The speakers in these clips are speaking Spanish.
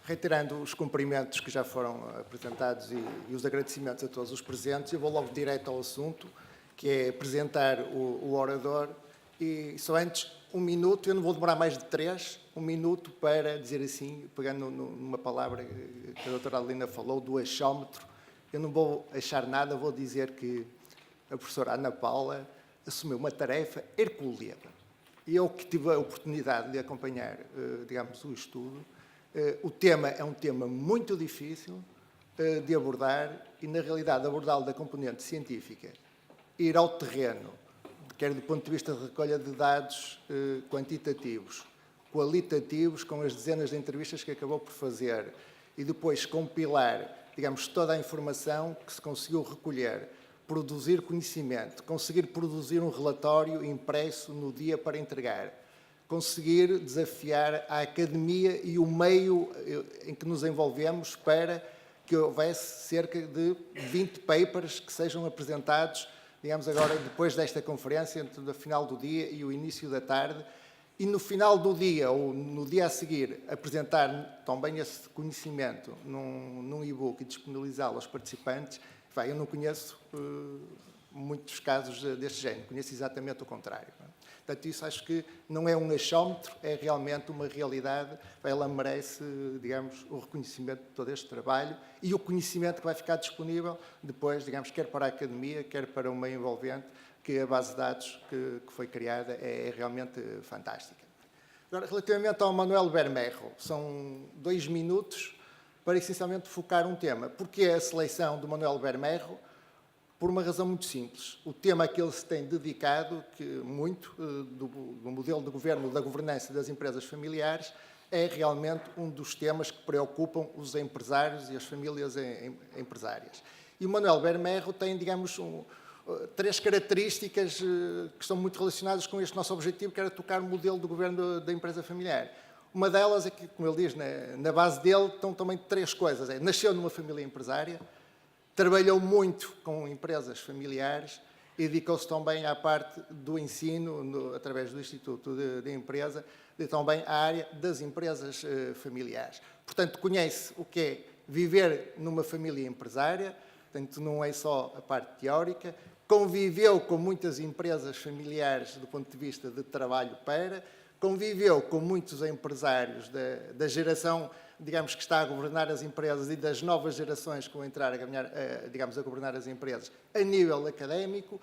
Reiterando os cumprimentos que já foram apresentados e os agradecimentos a todos os presentes, eu vou logo direto ao assunto, que é apresentar o orador. E só antes, 1 minuto, eu não vou demorar mais de 3, 1 minuto para dizer assim, pegando numa palavra que a doutora Adelina falou, do achómetro. Eu não vou achar nada, vou dizer que a professora Ana Paula assumiu uma tarefa hercúlea. E eu que tive a oportunidade de acompanhar, digamos, o estudo, o tema é um tema muito difícil de abordar e, na realidade, abordá-lo da componente científica, ir ao terreno, quer do ponto de vista de recolha de dados quantitativos, qualitativos, com as dezenas de entrevistas que acabou por fazer, e depois compilar, digamos, toda a informação que se conseguiu recolher, produzir conhecimento, conseguir produzir um relatório impresso no dia para entregar, conseguir desafiar a academia e o meio em que nos envolvemos para que houvesse cerca de 20 papers que sejam apresentados, digamos agora, depois desta conferência, entre o final do dia e o início da tarde, e no final do dia, ou no dia a seguir, apresentar também esse conhecimento num e-book e disponibilizá-lo aos participantes. Eu não conheço muitos casos deste género, conheço exatamente o contrário. Portanto, isso acho que não é um achómetro, é realmente uma realidade. Ela merece, digamos, o reconhecimento de todo este trabalho e o conhecimento que vai ficar disponível depois, digamos, quer para a academia, quer para o meio envolvente, que a base de dados que foi criada é realmente fantástica. Agora, relativamente ao Manuel Bermejo, são 2 minutos para essencialmente focar um tema. Porquê a seleção do Manuel Bermejo? Por uma razão muito simples. O tema a que ele se tem dedicado, muito, do modelo de governo, da governança das empresas familiares, é realmente um dos temas que preocupam os empresários e as famílias empresárias. E o Manuel Bermejo tem, digamos, 3 características que estão muito relacionadas com este nosso objetivo, que era tocar o modelo de governo da empresa familiar. Uma delas é que, como ele diz, na base dele estão também 3 coisas. Nasceu numa família empresária, trabalhou muito com empresas familiares e dedicou-se também à parte do ensino, através do Instituto de Empresa, e também à área das empresas familiares. Portanto, conhece o que é viver numa família empresária, portanto, não é só a parte teórica, conviveu com muitas empresas familiares do ponto de vista de trabalho conviveu com muitos empresários da geração, digamos, que está a governar as empresas e das novas gerações que vão entrar a governar as empresas a nível académico,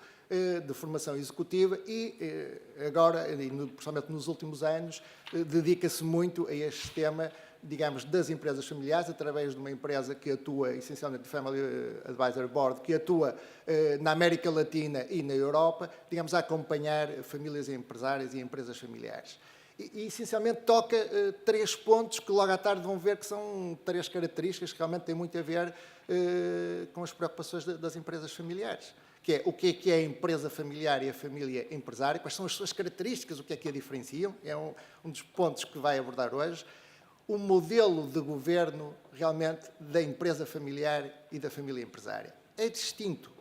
de formação executiva e agora, principalmente nos últimos anos, dedica-se muito a este tema, digamos, das empresas familiares, através de uma empresa que atua, essencialmente, Family Advisor Board, que atua na América Latina e na Europa, digamos, a acompanhar famílias empresárias e empresas familiares. E essencialmente, toca 3 pontos que logo à tarde vão ver que são 3 características que realmente têm muito a ver com as preocupações das empresas familiares. Que é o que é a empresa familiar e a família empresária, quais são as suas características, o que é que a diferenciam, é um dos pontos que vai abordar hoje. O modelo de governo, realmente, da empresa familiar e da família empresária. É distinto.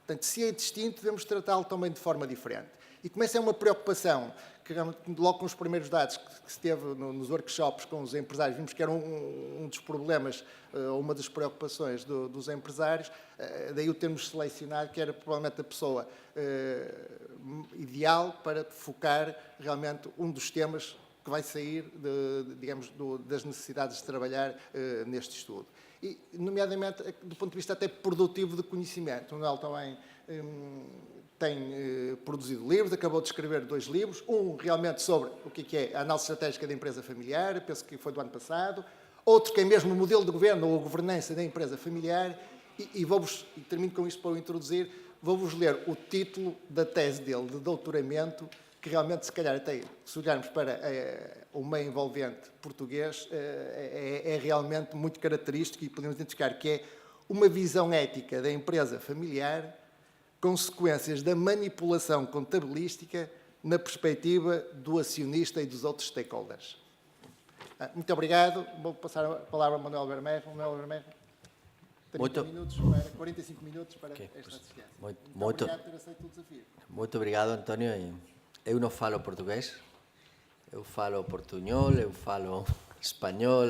Portanto, se é distinto, devemos tratá-lo também de forma diferente. E como essa é uma preocupação, que logo com os primeiros dados que se teve nos workshops com os empresários, vimos que era um dos problemas, uma das preocupações dos empresários, daí o termos selecionado, que era provavelmente a pessoa ideal para focar realmente um dos temas que vai sair, digamos, das necessidades de trabalhar neste estudo. E, nomeadamente, do ponto de vista até produtivo de conhecimento. O Manuel também tem produzido livros, acabou de escrever 2 livros, um realmente sobre o que é a análise estratégica da empresa familiar, penso que foi do ano passado, outro que é mesmo o modelo de governo ou a governança da empresa familiar, e termino com isto para o introduzir, vou-vos ler o título da tese dele, de doutoramento, que realmente, se calhar, até se olharmos para o meio envolvente português, é realmente muito característico e podemos identificar que é uma visão ética da empresa familiar, consequências da manipulação contabilística na perspectiva do acionista e dos outros stakeholders. Muito obrigado. Vou passar a palavra ao Manuel Bermejo. Manuel Bermejo, 45 minutos para esta assistência. Muito obrigado por ter aceito o desafio. Muito obrigado, António. Eu não falo português, eu falo portunhol, eu falo espanhol,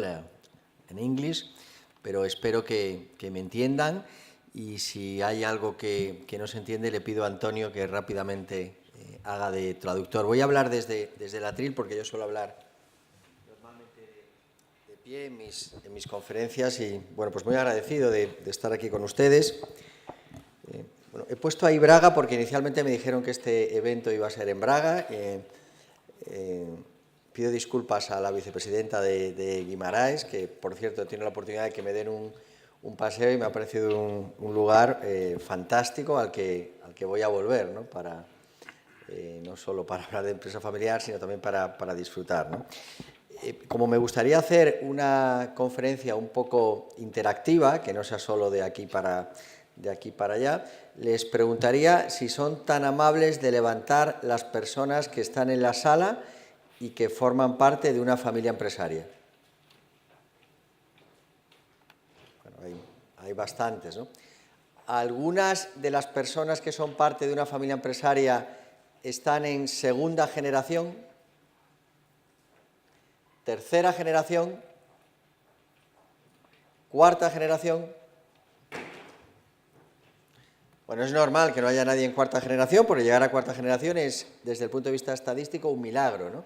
English, pero espero que me entiendan, y si hay algo que no se entiende, le pido a Antonio que rápidamente haga de traductor. Voy a hablar desde el atril, porque yo suelo hablar normalmente de pie en mis conferencias, y bueno, pues muy agradecido de estar aquí con ustedes. Bueno, he puesto ahí Braga porque inicialmente me dijeron que este evento iba a ser en Braga. Pido disculpas a la vicepresidenta de Guimaraes, que por cierto tiene la oportunidad de que me den un paseo, y me ha parecido un lugar fantástico al que voy a volver, ¿no? No solo para hablar de empresa familiar, sino también para disfrutar, ¿no? Como me gustaría hacer una conferencia un poco interactiva, que no sea solo de aquí para allá, les preguntaría si son tan amables de levantar las personas que están en la sala y que forman parte de una familia empresaria. Bueno, hay bastantes, ¿no? Algunas de las personas que son parte de una familia empresaria están en segunda generación, tercera generación, cuarta generación. Bueno, es normal que no haya nadie en cuarta generación, porque llegar a cuarta generación es, desde el punto de vista estadístico, un milagro, ¿no?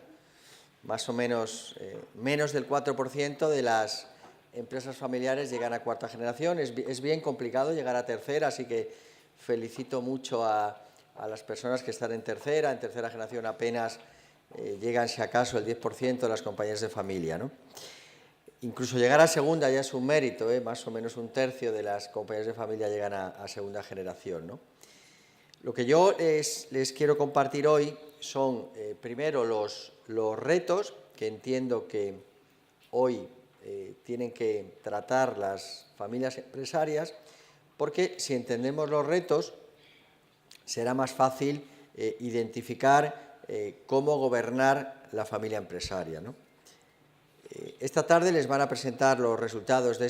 Más o menos, menos del 4% de las empresas familiares llegan a cuarta generación. Es bien complicado llegar a tercera, así que felicito mucho a las personas que están en tercera generación apenas llegan, si acaso, el 10% de las compañías de familia, ¿no? Incluso llegar a segunda ya es un mérito, más o menos un tercio de las compañías de familia llegan a segunda generación, ¿no? Lo que yo les quiero compartir hoy son, primero, los retos que entiendo que hoy tienen que tratar las familias empresarias, porque si entendemos los retos, será más fácil identificar cómo gobernar la familia empresaria, ¿no? Esta tarde les van a presentar los resultados de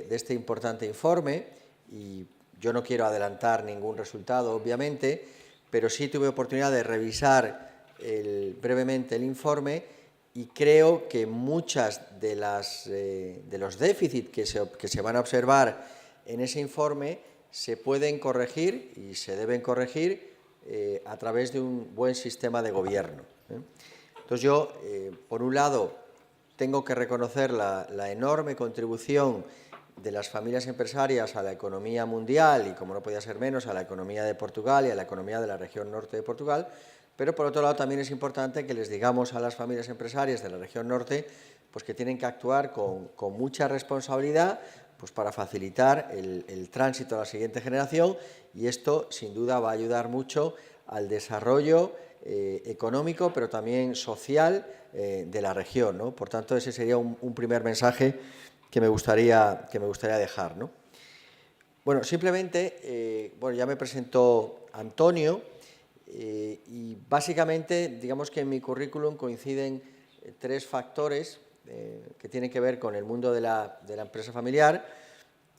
este importante informe, y yo no quiero adelantar ningún resultado, obviamente, pero sí tuve oportunidad de revisar brevemente el informe, y creo que muchas de los déficits que se van a observar en ese informe se pueden corregir y se deben corregir a través de un buen sistema de gobierno. Entonces yo, por un lado, tengo que reconocer la enorme contribución de las familias empresarias a la economía mundial y, como no podía ser menos, a la economía de Portugal y a la economía de la región norte de Portugal, pero por otro lado también es importante que les digamos a las familias empresarias de la región norte pues que tienen que actuar con mucha responsabilidad pues para facilitar el tránsito a la siguiente generación, y esto sin duda va a ayudar mucho al desarrollo económico, pero también social de la región, ¿no? Por tanto, ese sería un primer mensaje que me gustaría dejar, ¿no? Bueno, simplemente, bueno, ya me presentó Antonio, y básicamente, digamos que en mi currículum coinciden tres factores que tienen que ver con el mundo de la empresa familiar,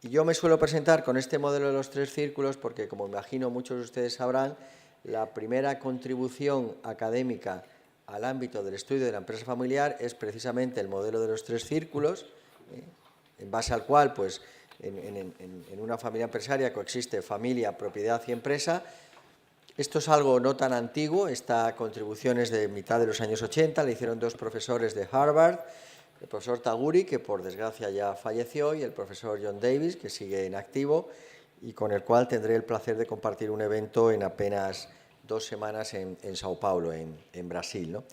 y yo me suelo presentar con este modelo de los tres círculos porque, como imagino muchos de ustedes sabrán, la primera contribución académica al ámbito del estudio de la empresa familiar es precisamente el modelo de los tres círculos, en base al cual, pues, en una familia empresaria coexiste familia, propiedad y empresa. Esto es algo no tan antiguo, esta contribución es de mitad de los años 80, la hicieron dos profesores de Harvard, el profesor Taguri, que por desgracia ya falleció, y el profesor John Davis, que sigue en activo, y con el cual tendré el placer de compartir un evento en apenas 2 semanas en Sao Paulo, en Brasil, ¿no?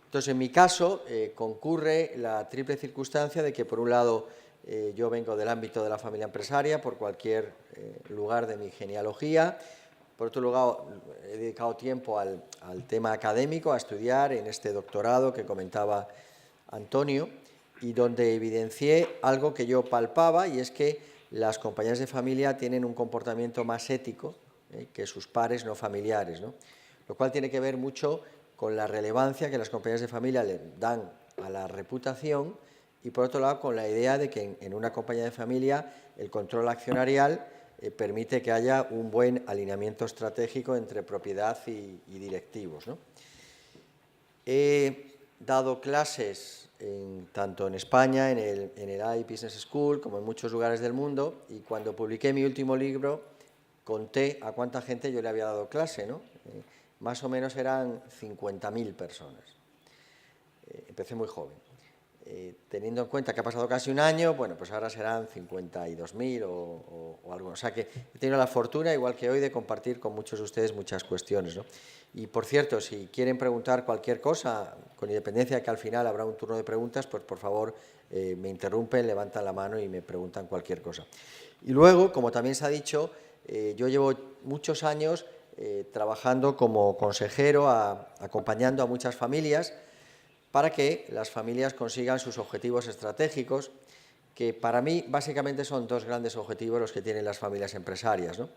Entonces, en mi caso, concurre la triple circunstancia de que, por un lado, yo vengo del ámbito de la familia empresaria, por cualquier lugar de mi genealogía. Por otro lado, he dedicado tiempo al tema académico, a estudiar en este doctorado que comentaba Antonio, y donde evidencié algo que yo palpaba, y es que las compañías de familia tienen un comportamiento más ético que sus pares no familiares, ¿no? Lo cual tiene que ver mucho con la relevancia que las compañías de familia le dan a la reputación, y por otro lado con la idea de que en una compañía de familia el control accionarial permite que haya un buen alineamiento estratégico entre propiedad y directivos, ¿no? He dado clases tanto en España, en el AI Business School, como en muchos lugares del mundo, y cuando publiqué mi último libro, conté a cuánta gente yo le había dado clase, ¿no? Más o menos eran 50.000 personas. Empecé muy joven. Teniendo en cuenta que ha pasado casi un año, bueno, pues ahora serán 52.000 o algo. O sea que he tenido la fortuna, igual que hoy, de compartir con muchos de ustedes muchas cuestiones, ¿no? Y, por cierto, si quieren preguntar cualquier cosa, con independencia de que al final habrá un turno de preguntas, pues, por favor, me interrumpen, levantan la mano y me preguntan cualquier cosa. Y luego, como también se ha dicho, yo llevo muchos años trabajando como consejero, acompañando a muchas familias, para que las familias consigan sus objetivos estratégicos, que para mí básicamente son dos grandes objetivos los que tienen las familias empresarias, ¿no?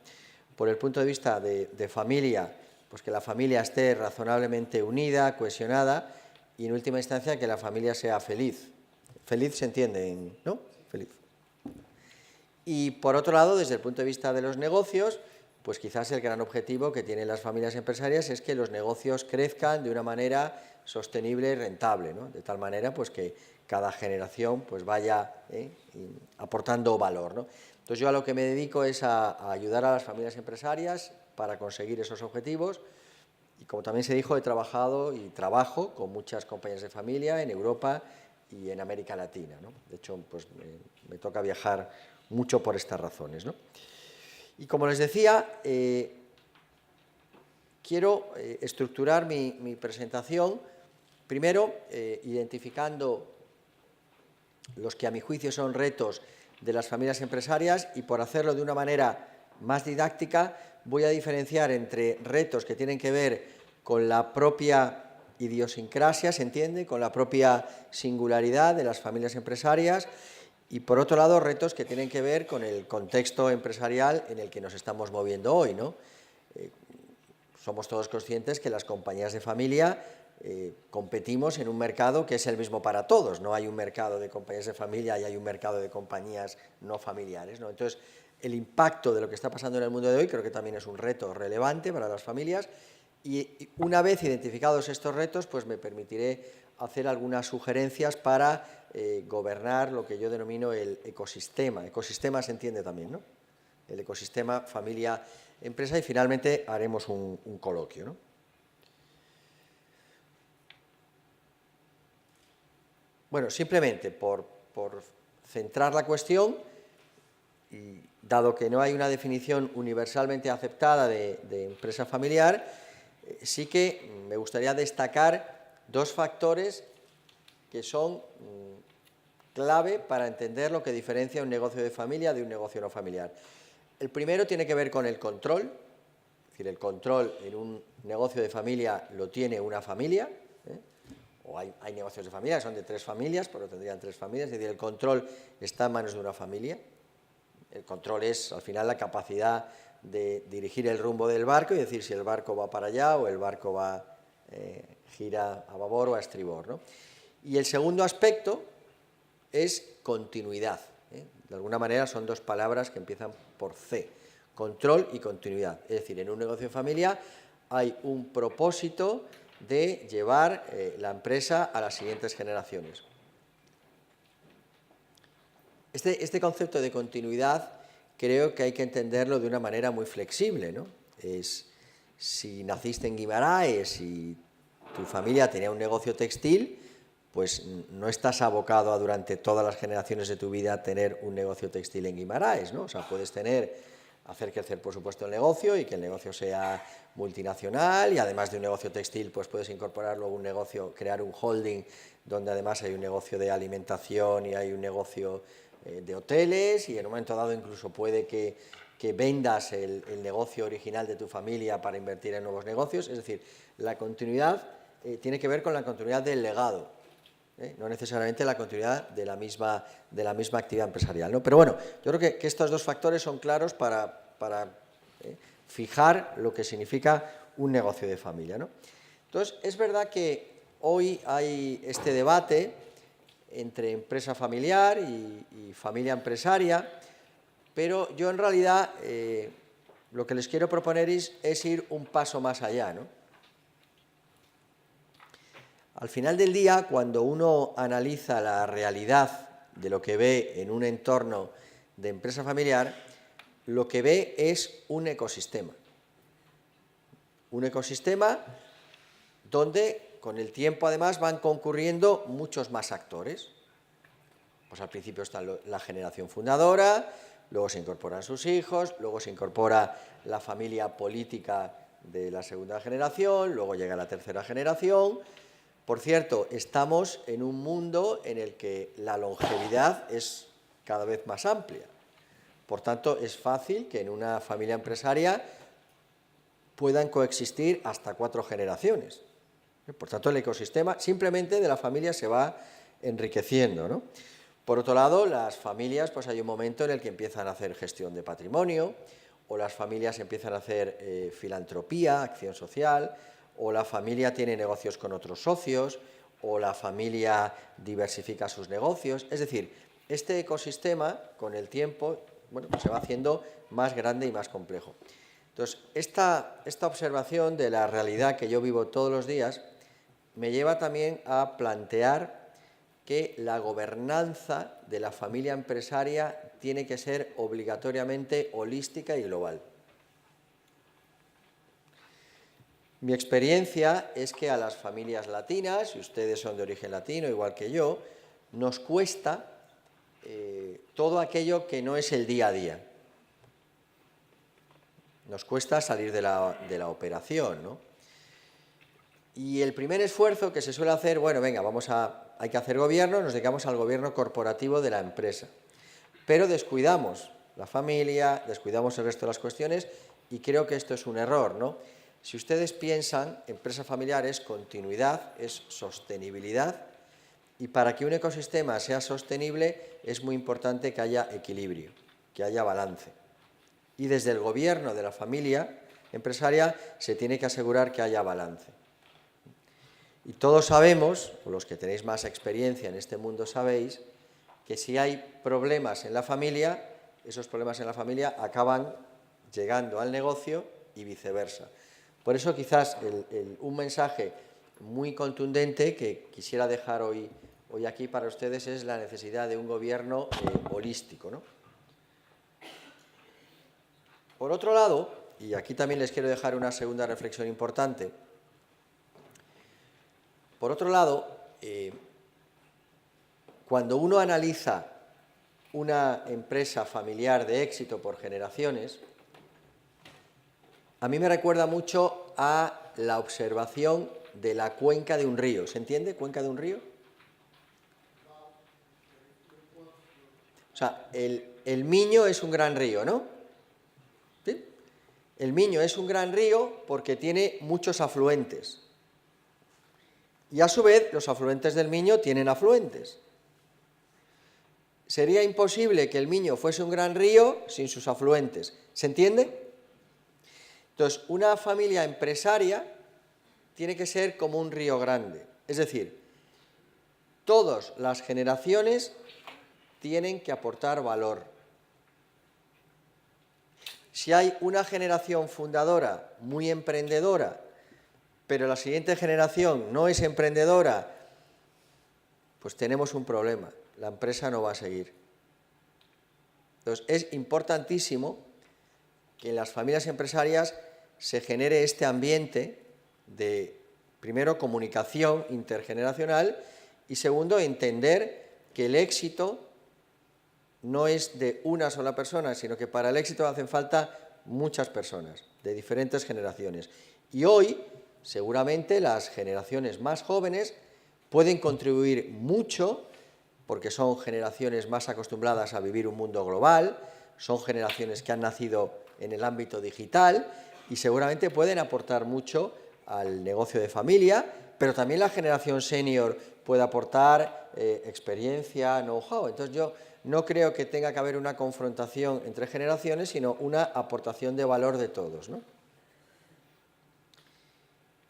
Por el punto de vista de familia, pues que la familia esté razonablemente unida, cohesionada, y en última instancia que la familia sea feliz. Feliz se entiende, ¿no? Feliz. Y por otro lado, desde el punto de vista de los negocios, pues quizás el gran objetivo que tienen las familias empresarias es que los negocios crezcan de una manera sostenible y rentable, ¿no? De tal manera pues que cada generación pues vaya aportando valor, ¿no? Entonces yo a lo que me dedico es a ayudar a las familias empresarias para conseguir esos objetivos, y como también se dijo, he trabajado y trabajo con muchas compañías de familia en Europa y en América Latina, ¿no? De hecho, pues me toca viajar mucho por estas razones, ¿no? Y como les decía, quiero estructurar mi presentación, primero identificando los que a mi juicio son retos de las familias empresarias, y por hacerlo de una manera más didáctica voy a diferenciar entre retos que tienen que ver con la propia idiosincrasia, ¿se entiende?, con la propia singularidad de las familias empresarias, y por otro lado retos que tienen que ver con el contexto empresarial en el que nos estamos moviendo hoy, ¿no? Somos todos conscientes que las compañías de familia competimos en un mercado que es el mismo para todos. No hay un mercado de compañías de familia y hay un mercado de compañías no familiares, ¿no? Entonces, el impacto de lo que está pasando en el mundo de hoy creo que también es un reto relevante para las familias, y una vez identificados estos retos, pues me permitiré hacer algunas sugerencias para gobernar lo que yo denomino el ecosistema. Ecosistema se entiende también, ¿no? El ecosistema familia-empresa, y finalmente haremos un coloquio, ¿no? Bueno, simplemente por centrar la cuestión, y dado que no hay una definición universalmente aceptada de empresa familiar, sí que me gustaría destacar dos factores que son clave para entender lo que diferencia un negocio de familia de un negocio no familiar. El primero tiene que ver con el control, es decir, el control en un negocio de familia lo tiene una familia, o hay negocios de familia que son de 3 familias, pero tendrían 3 familias, es decir, el control está en manos de una familia. El control es, al final, la capacidad de dirigir el rumbo del barco y decir si el barco va para allá o el barco gira a babor o a estribor, ¿no? Y el segundo aspecto es continuidad, De alguna manera son dos palabras que empiezan por C, control y continuidad. Es decir, en un negocio de familia hay un propósito de llevar la empresa a las siguientes generaciones. Este concepto de continuidad creo que hay que entenderlo de una manera muy flexible, ¿no? Si naciste en Guimarães y tu familia tenía un negocio textil, pues no estás abocado a durante todas las generaciones de tu vida tener un negocio textil en Guimarães, ¿no? O sea, puedes hacer crecer, por supuesto, el negocio y que el negocio sea multinacional, y además de un negocio textil, pues puedes incorporar luego un negocio, crear un holding donde además hay un negocio de alimentación y hay un negocio de hoteles, y en un momento dado incluso puede que vendas el negocio original de tu familia para invertir en nuevos negocios. Es decir, la continuidad tiene que ver con la continuidad del legado, no necesariamente la continuidad de la misma actividad empresarial, ¿no? Pero bueno, yo creo que estos dos factores son claros para fijar lo que significa un negocio de familia, ¿no? Entonces, es verdad que hoy hay este debate entre empresa familiar y familia empresaria, pero yo en realidad lo que les quiero proponer es ir un paso más allá, ¿no? Al final del día, cuando uno analiza la realidad de lo que ve en un entorno de empresa familiar, lo que ve es un ecosistema. Un ecosistema donde con el tiempo además van concurriendo muchos más actores. Pues al principio está la generación fundadora, luego se incorporan sus hijos, luego se incorpora la familia política de la segunda generación, luego llega la tercera generación. Por cierto, estamos en un mundo en el que la longevidad es cada vez más amplia. Por tanto, es fácil que en una familia empresaria puedan coexistir hasta 4 generaciones. Por tanto, el ecosistema simplemente de la familia se va enriqueciendo, ¿no? Por otro lado, las familias, pues hay un momento en el que empiezan a hacer gestión de patrimonio, o las familias empiezan a hacer filantropía, acción social, o la familia tiene negocios con otros socios, o la familia diversifica sus negocios. Es decir, este ecosistema, con el tiempo, bueno, pues se va haciendo más grande y más complejo. Entonces, esta observación de la realidad que yo vivo todos los días me lleva también a plantear que la gobernanza de la familia empresaria tiene que ser obligatoriamente holística y global. Mi experiencia es que a las familias latinas, y ustedes son de origen latino, igual que yo, nos cuesta todo aquello que no es el día a día. Nos cuesta salir de la operación, ¿no? Y el primer esfuerzo que se suele hacer, bueno, venga, hay que hacer gobierno, nos dedicamos al gobierno corporativo de la empresa. Pero descuidamos la familia, descuidamos el resto de las cuestiones y creo que esto es un error, ¿no? Si ustedes piensan, empresa familiar es continuidad, es sostenibilidad, y para que un ecosistema sea sostenible es muy importante que haya equilibrio, que haya balance. Y desde el gobierno de la familia empresaria se tiene que asegurar que haya balance. Y todos sabemos, o los que tenéis más experiencia en este mundo sabéis, que si hay problemas en la familia, esos problemas en la familia acaban llegando al negocio y viceversa. Por eso quizás un mensaje muy contundente que quisiera dejar hoy aquí para ustedes es la necesidad de un gobierno holístico, ¿no? Por otro lado, y aquí también les quiero dejar una segunda reflexión importante, por otro lado, cuando uno analiza una empresa familiar de éxito por generaciones, a mí me recuerda mucho a la observación de la cuenca de un río. ¿Se entiende? ¿Cuenca de un río? O sea, el Miño es un gran río, ¿no? ¿Sí? El Miño es un gran río porque tiene muchos afluentes. Y a su vez, los afluentes del Miño tienen afluentes. Sería imposible que el Miño fuese un gran río sin sus afluentes. ¿Se entiende? Entonces, una familia empresaria tiene que ser como un río grande. Es decir, todas las generaciones tienen que aportar valor. Si hay una generación fundadora muy emprendedora, pero la siguiente generación no es emprendedora, pues tenemos un problema. La empresa no va a seguir. Entonces, es importantísimo que en las familias empresarias se genere este ambiente de, primero, comunicación intergeneracional y, segundo, entender que el éxito no es de una sola persona, sino que para el éxito hacen falta muchas personas de diferentes generaciones. Y hoy, seguramente, las generaciones más jóvenes pueden contribuir mucho porque son generaciones más acostumbradas a vivir un mundo global, son generaciones que han nacido en el ámbito digital y seguramente pueden aportar mucho al negocio de familia, pero también la generación senior puede aportar experiencia, know-how. Entonces yo no creo que tenga que haber una confrontación entre generaciones, sino una aportación de valor de todos, ¿no?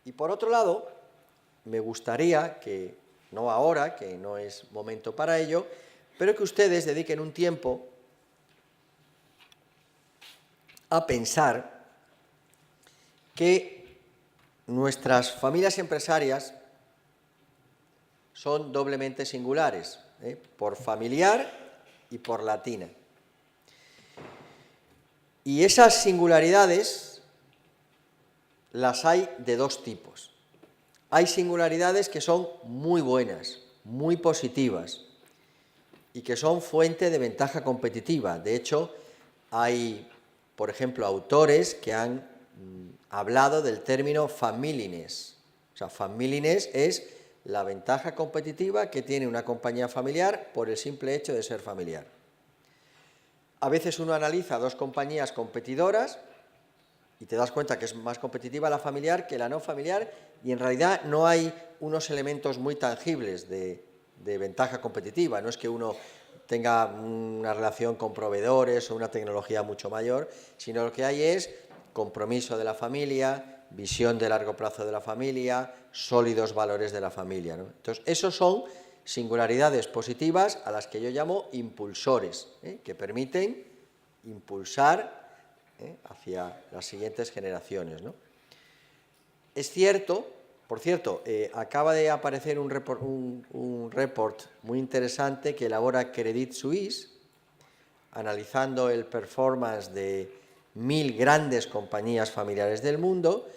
Y por otro lado, me gustaría que, no ahora, que no es momento para ello, pero que ustedes dediquen un tiempo a pensar que nuestras familias empresarias son doblemente singulares, por familiar y por latina. Y esas singularidades las hay de dos tipos. Hay singularidades que son muy buenas, muy positivas y que son fuente de ventaja competitiva. De hecho, hay, por ejemplo, autores que han hablado del término familyness. O sea, familyness es la ventaja competitiva que tiene una compañía familiar por el simple hecho de ser familiar. A veces uno analiza dos compañías competidoras y te das cuenta que es más competitiva la familiar que la no familiar y en realidad no hay unos elementos muy tangibles de ventaja competitiva. No es que uno tenga una relación con proveedores o una tecnología mucho mayor, sino lo que hay es compromiso de la familia, visión de largo plazo de la familia, sólidos valores de la familia, ¿no? Entonces, esos son singularidades positivas a las que yo llamo impulsores, que permiten impulsar hacia las siguientes generaciones, ¿no? Es cierto, por cierto, acaba de aparecer un report muy interesante que elabora Credit Suisse, analizando el performance de 1000 grandes compañías familiares del mundo,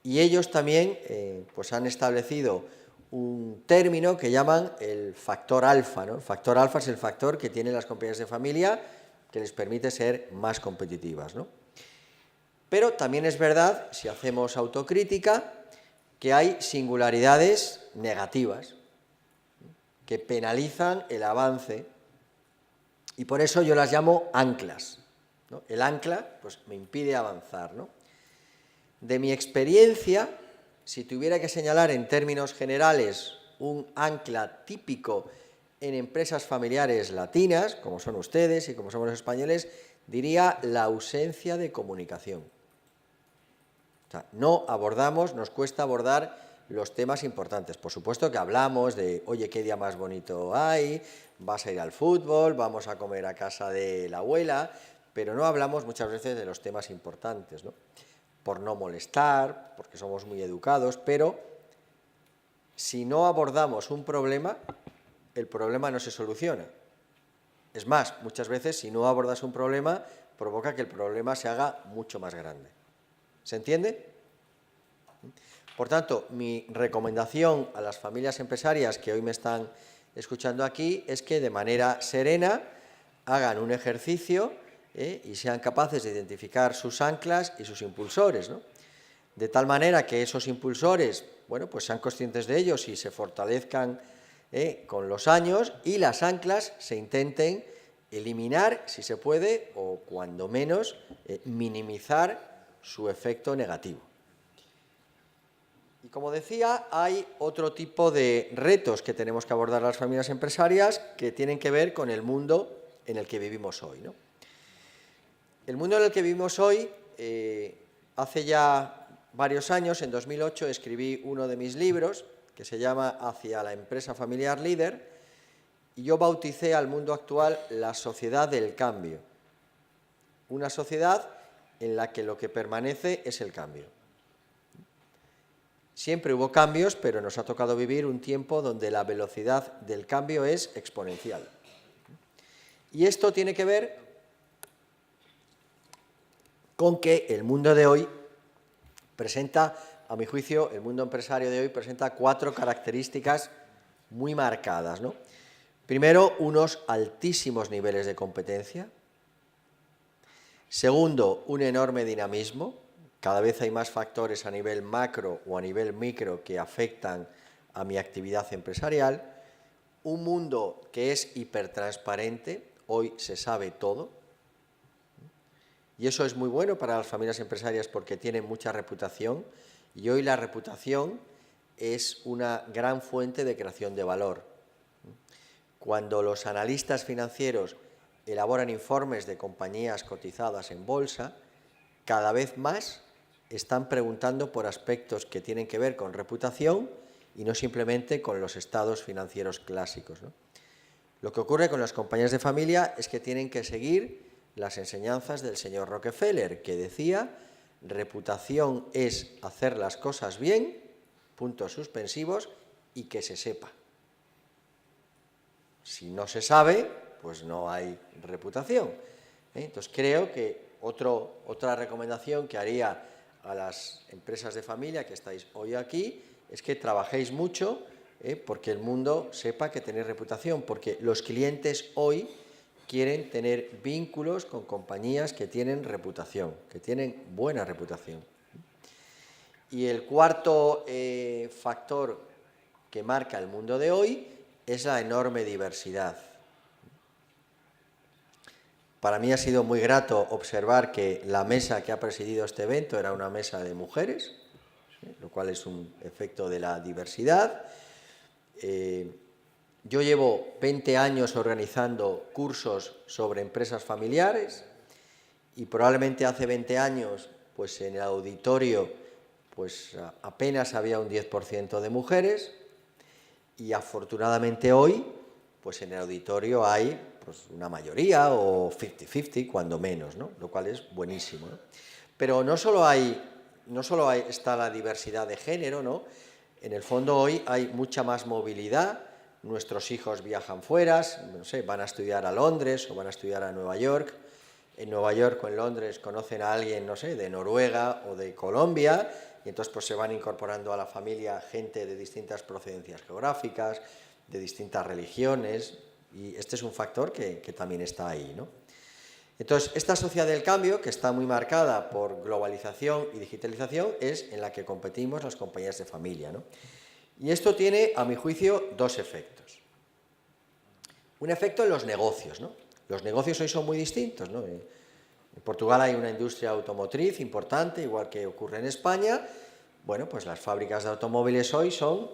y ellos también pues han establecido un término que llaman el factor alfa, ¿no? El factor alfa es el factor que tienen las compañías de familia que les permite ser más competitivas, ¿no? Pero también es verdad, si hacemos autocrítica, que hay singularidades negativas que penalizan el avance y por eso yo las llamo anclas, ¿no? El ancla pues, me impide avanzar, ¿no? De mi experiencia, si tuviera que señalar en términos generales un ancla típico en empresas familiares latinas, como son ustedes y como somos los españoles, diría la ausencia de comunicación. O sea, no abordamos, nos cuesta abordar los temas importantes. Por supuesto que hablamos de, oye, qué día más bonito hay, vas a ir al fútbol, vamos a comer a casa de la abuela, pero no hablamos muchas veces de los temas importantes, ¿no? Por no molestar, porque somos muy educados, pero si no abordamos un problema, el problema no se soluciona. Es más, muchas veces si no abordas un problema, provoca que el problema se haga mucho más grande. ¿Se entiende? Por tanto, mi recomendación a las familias empresarias que hoy me están escuchando aquí es que de manera serena hagan un ejercicio y sean capaces de identificar sus anclas y sus impulsores, ¿no? De tal manera que esos impulsores, bueno, pues sean conscientes de ellos y se fortalezcan con los años y las anclas se intenten eliminar, si se puede, o cuando menos minimizar su efecto negativo. Y como decía, hay otro tipo de retos que tenemos que abordar las familias empresarias que tienen que ver con el mundo en el que vivimos hoy, ¿no? El mundo en el que vivimos hoy, hace ya varios años, en 2008, escribí uno de mis libros que se llama Hacia la empresa familiar líder y yo bauticé al mundo actual la sociedad del cambio. Una sociedad en la que lo que permanece es el cambio. Siempre hubo cambios, pero nos ha tocado vivir un tiempo donde la velocidad del cambio es exponencial. Y esto tiene que ver con que el mundo de hoy presenta, a mi juicio, el mundo empresario de hoy presenta 4 características muy marcadas, ¿no? Primero, unos altísimos niveles de competencia. Segundo, un enorme dinamismo. Cada vez hay más factores a nivel macro o a nivel micro que afectan a mi actividad empresarial. Un mundo que es hipertransparente, hoy se sabe todo. Y eso es muy bueno para las familias empresarias porque tienen mucha reputación y hoy la reputación es una gran fuente de creación de valor. Cuando los analistas financieros elaboran informes de compañías cotizadas en bolsa, cada vez más están preguntando por aspectos que tienen que ver con reputación y no simplemente con los estados financieros clásicos, ¿no? Lo que ocurre con las compañías de familia es que tienen que seguir las enseñanzas del señor Rockefeller, que decía, reputación es hacer las cosas bien, puntos suspensivos, y que se sepa. Si no se sabe, pues no hay reputación. Entonces creo que otra recomendación que haría a las empresas de familia que estáis hoy aquí es que trabajéis mucho porque el mundo sepa que tenéis reputación, porque los clientes hoy quieren tener vínculos con compañías que tienen reputación, que tienen buena reputación. Y el cuarto factor que marca el mundo de hoy es la enorme diversidad. Para mí ha sido muy grato observar que la mesa que ha presidido este evento era una mesa de mujeres, lo cual es un efecto de la diversidad. Yo llevo 20 años organizando cursos sobre empresas familiares y probablemente hace 20 años, pues en el auditorio, pues apenas había un 10% de mujeres y afortunadamente hoy, pues en el auditorio hay pues una mayoría o 50-50, cuando menos, ¿no? Lo cual es buenísimo, ¿no? Pero no solo está la diversidad de género, ¿no? En el fondo hoy hay mucha más movilidad. Nuestros hijos viajan fuera, no sé, van a estudiar a Londres o van a estudiar a Nueva York. En Nueva York o en Londres conocen a alguien, no sé, de Noruega o de Colombia, y entonces pues se van incorporando a la familia gente de distintas procedencias geográficas, de distintas religiones, y este es un factor que también está ahí, ¿no? Entonces, esta sociedad del cambio, que está muy marcada por globalización y digitalización, es en la que competimos las compañías de familia, ¿no? Y esto tiene, a mi juicio, dos efectos. Un efecto en los negocios, ¿no? Los negocios hoy son muy distintos, ¿no? En Portugal hay una industria automotriz importante, igual que ocurre en España. Bueno, pues las fábricas de automóviles hoy son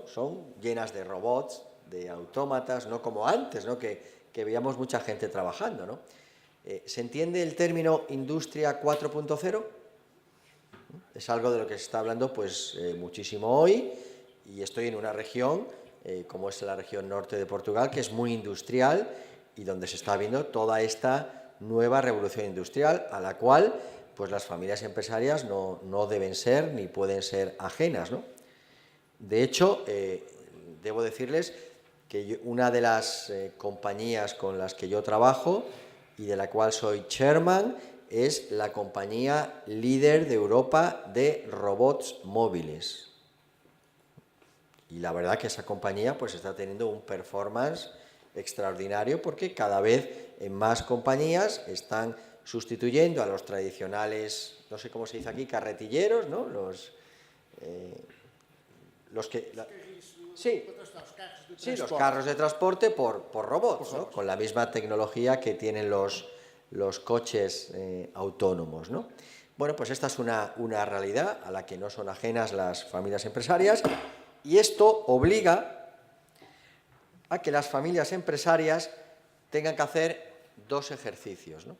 llenas de robots, de autómatas, no como antes, ¿no? Que veíamos mucha gente trabajando, ¿no? ¿Se entiende el término industria 4.0? Es algo de lo que se está hablando pues muchísimo hoy, y estoy en una región, como es la región norte de Portugal, que es muy industrial y donde se está viendo toda esta nueva revolución industrial, a la cual pues las familias empresarias no deben ser ni pueden ser ajenas, ¿no? De hecho, debo decirles que una de las compañías con las que yo trabajo y de la cual soy chairman es la compañía líder de Europa de robots móviles. Y la verdad que esa compañía pues está teniendo un performance extraordinario porque cada vez en más compañías están sustituyendo a los tradicionales, no sé cómo se dice aquí, carretilleros, ¿no? Los carros de transporte por robots, ¿no? Con la misma tecnología que tienen los coches autónomos, ¿no? Bueno, pues esta es una realidad a la que no son ajenas las familias empresarias, y esto obliga a que las familias empresarias tengan que hacer dos ejercicios, ¿no?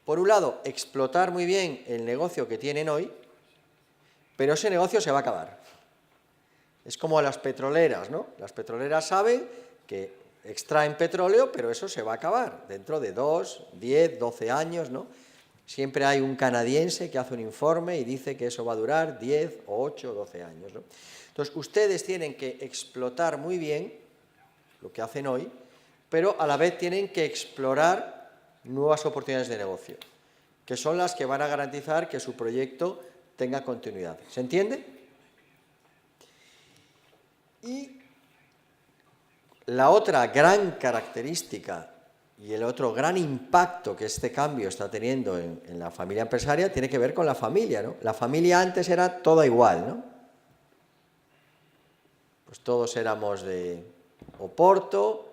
Por un lado, explotar muy bien el negocio que tienen hoy, pero ese negocio se va a acabar. Es como las petroleras, ¿no? Las petroleras saben que extraen petróleo, pero eso se va a acabar dentro de 2, 10, 12 años, ¿no? Siempre hay un canadiense que hace un informe y dice que eso va a durar 10 o 8 o 12 años, ¿no? Entonces, ustedes tienen que explotar muy bien lo que hacen hoy, pero a la vez tienen que explorar nuevas oportunidades de negocio, que son las que van a garantizar que su proyecto tenga continuidad. ¿Se entiende? Y la otra gran característica y el otro gran impacto que este cambio está teniendo en la familia empresaria tiene que ver con la familia, ¿no? La familia antes era toda igual, ¿no? Pues todos éramos de Oporto,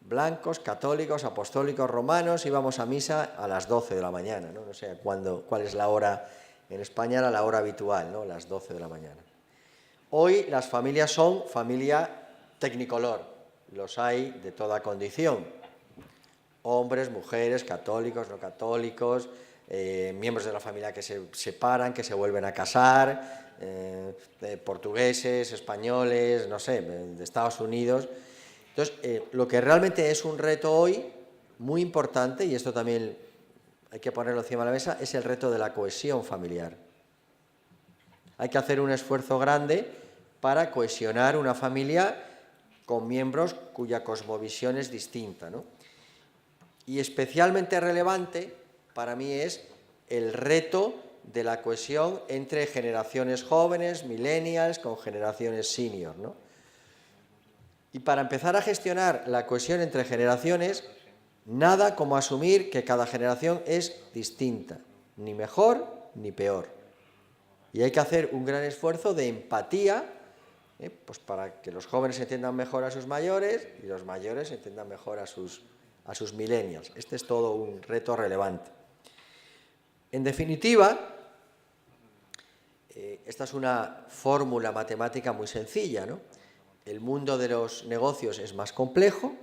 blancos, católicos, apostólicos, romanos, íbamos a misa a las 12 de la mañana, ¿no? No sé cuál es la hora, en España era la hora habitual, ¿no? Las 12 de la mañana. Hoy las familias son familia tecnicolor, los hay de toda condición, hombres, mujeres, católicos, no católicos, miembros de la familia que se separan, que se vuelven a casar, portugueses, españoles, no sé, de Estados Unidos. Entonces, lo que realmente es un reto hoy muy importante, y esto también hay que ponerlo encima de la mesa, es el reto de la cohesión familiar. Hay que hacer un esfuerzo grande para cohesionar una familia con miembros cuya cosmovisión es distinta, ¿no? Y especialmente relevante para mí es el reto de la cohesión entre generaciones jóvenes, millennials, con generaciones senior, ¿no? Y para empezar a gestionar la cohesión entre generaciones, nada como asumir que cada generación es distinta, ni mejor ni peor. Y hay que hacer un gran esfuerzo de empatía, pues para que los jóvenes entiendan mejor a sus mayores y los mayores entiendan mejor a sus millennials. Este es todo un reto relevante. En definitiva, esta es una fórmula matemática muy sencilla, ¿no? El mundo de los negocios es más complejo,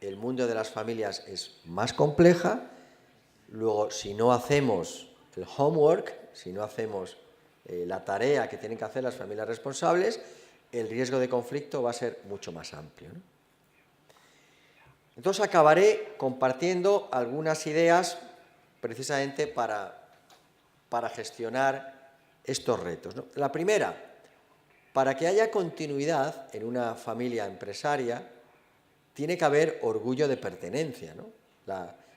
el mundo de las familias es más compleja. Luego, si no hacemos el homework, si no hacemos la tarea que tienen que hacer las familias responsables, el riesgo de conflicto va a ser mucho más amplio, ¿no? Entonces acabaré compartiendo algunas ideas precisamente para gestionar estos retos, ¿no? La primera, para que haya continuidad en una familia empresaria, tiene que haber orgullo de pertenencia, ¿no?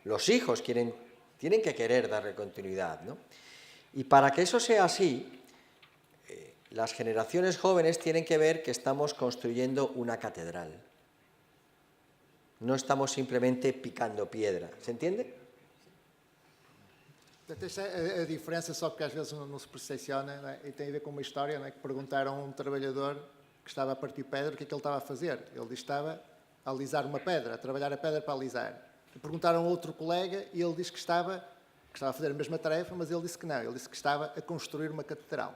Los hijos tienen que querer darle continuidad, ¿no? Y para que eso sea así, las generaciones jóvenes tienen que ver que estamos construyendo una catedral. No estamos simplemente picando piedra. ¿Se entiende? Esta é a diferença, só que às vezes não se percepciona, não é? E tem a ver com uma história, não é? Que perguntaram a um trabalhador que estava a partir pedra o que é que ele estava a fazer. Ele disse que estava a alisar uma pedra, a trabalhar a pedra para alisar. E perguntaram a outro colega e ele disse que estava a fazer a mesma tarefa, mas ele disse que não, ele disse que estava a construir uma catedral.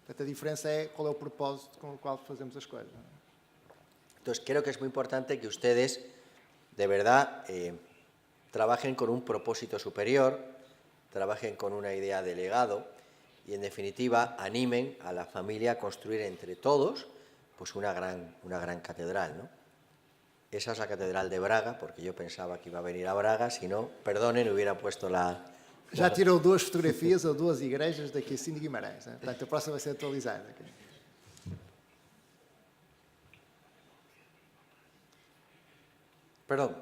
Portanto, a diferença é qual é o propósito com o qual fazemos as coisas. Entonces, creo que es muy importante que ustedes, de verdad, trabajen con un propósito superior, trabajen con una idea de legado y, en definitiva, animen a la familia a construir entre todos pues una gran catedral, ¿no? Esa es la catedral de Braga, porque yo pensaba que iba a venir a Braga, si no, perdonen, hubiera puesto la... Já tirou 2 fotografias a 2 igrejas daqui assim de Guimarães. Né? Portanto, a próxima vai ser atualizada. Perdón.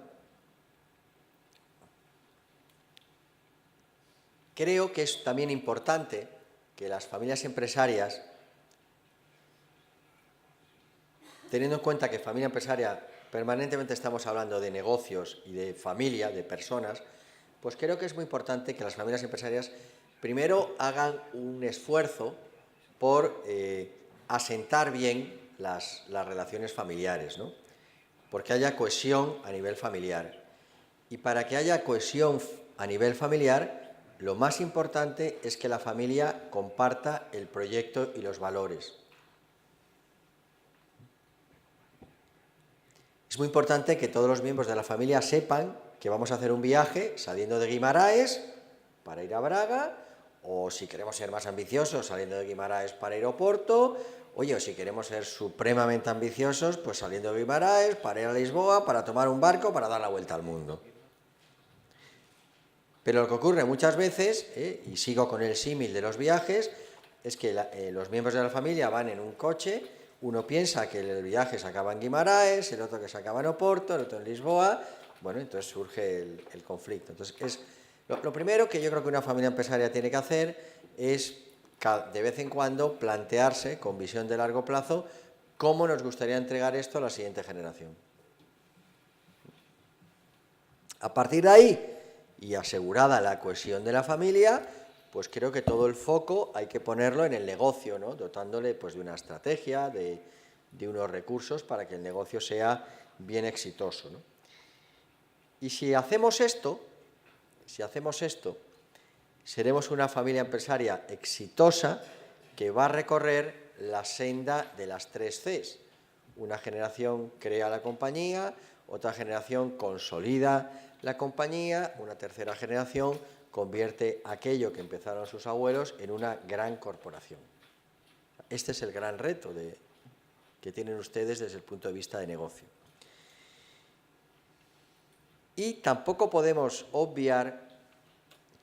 Creo que es también importante que las familias empresarias, teniendo en cuenta que familia empresaria permanentemente estamos hablando de negocios y de familia, de personas, pues creo que es muy importante que las familias empresarias primero hagan un esfuerzo por asentar bien las relaciones familiares, ¿no? Porque haya cohesión a nivel familiar. Y para que haya cohesión a nivel familiar, lo más importante es que la familia comparta el proyecto y los valores. Es muy importante que todos los miembros de la familia sepan que vamos a hacer un viaje saliendo de Guimaraes para ir a Braga, o si queremos ser más ambiciosos, saliendo de Guimaraes para ir a Oporto, oye, o si queremos ser supremamente ambiciosos, pues saliendo de Guimaraes para ir a Lisboa, para tomar un barco, para dar la vuelta al mundo. Pero lo que ocurre muchas veces, y sigo con el símil de los viajes, es que los miembros de la familia van en un coche, uno piensa que el viaje se acaba en Guimaraes, el otro que se acaba en Oporto, el otro en Lisboa, bueno, entonces surge el conflicto. Entonces, lo primero que yo creo que una familia empresaria tiene que hacer es, de vez en cuando, plantearse, con visión de largo plazo, cómo nos gustaría entregar esto a la siguiente generación. A partir de ahí, y asegurada la cohesión de la familia, pues creo que todo el foco hay que ponerlo en el negocio, ¿no? Dotándole pues, de una estrategia, de unos recursos para que el negocio sea bien exitoso, ¿no? Y si hacemos esto, seremos una familia empresaria exitosa que va a recorrer la senda de las 3 Cs. Una generación crea la compañía, otra generación consolida la compañía, una tercera generación convierte aquello que empezaron sus abuelos en una gran corporación. Este es el gran reto que tienen ustedes desde el punto de vista de negocio. Y tampoco podemos obviar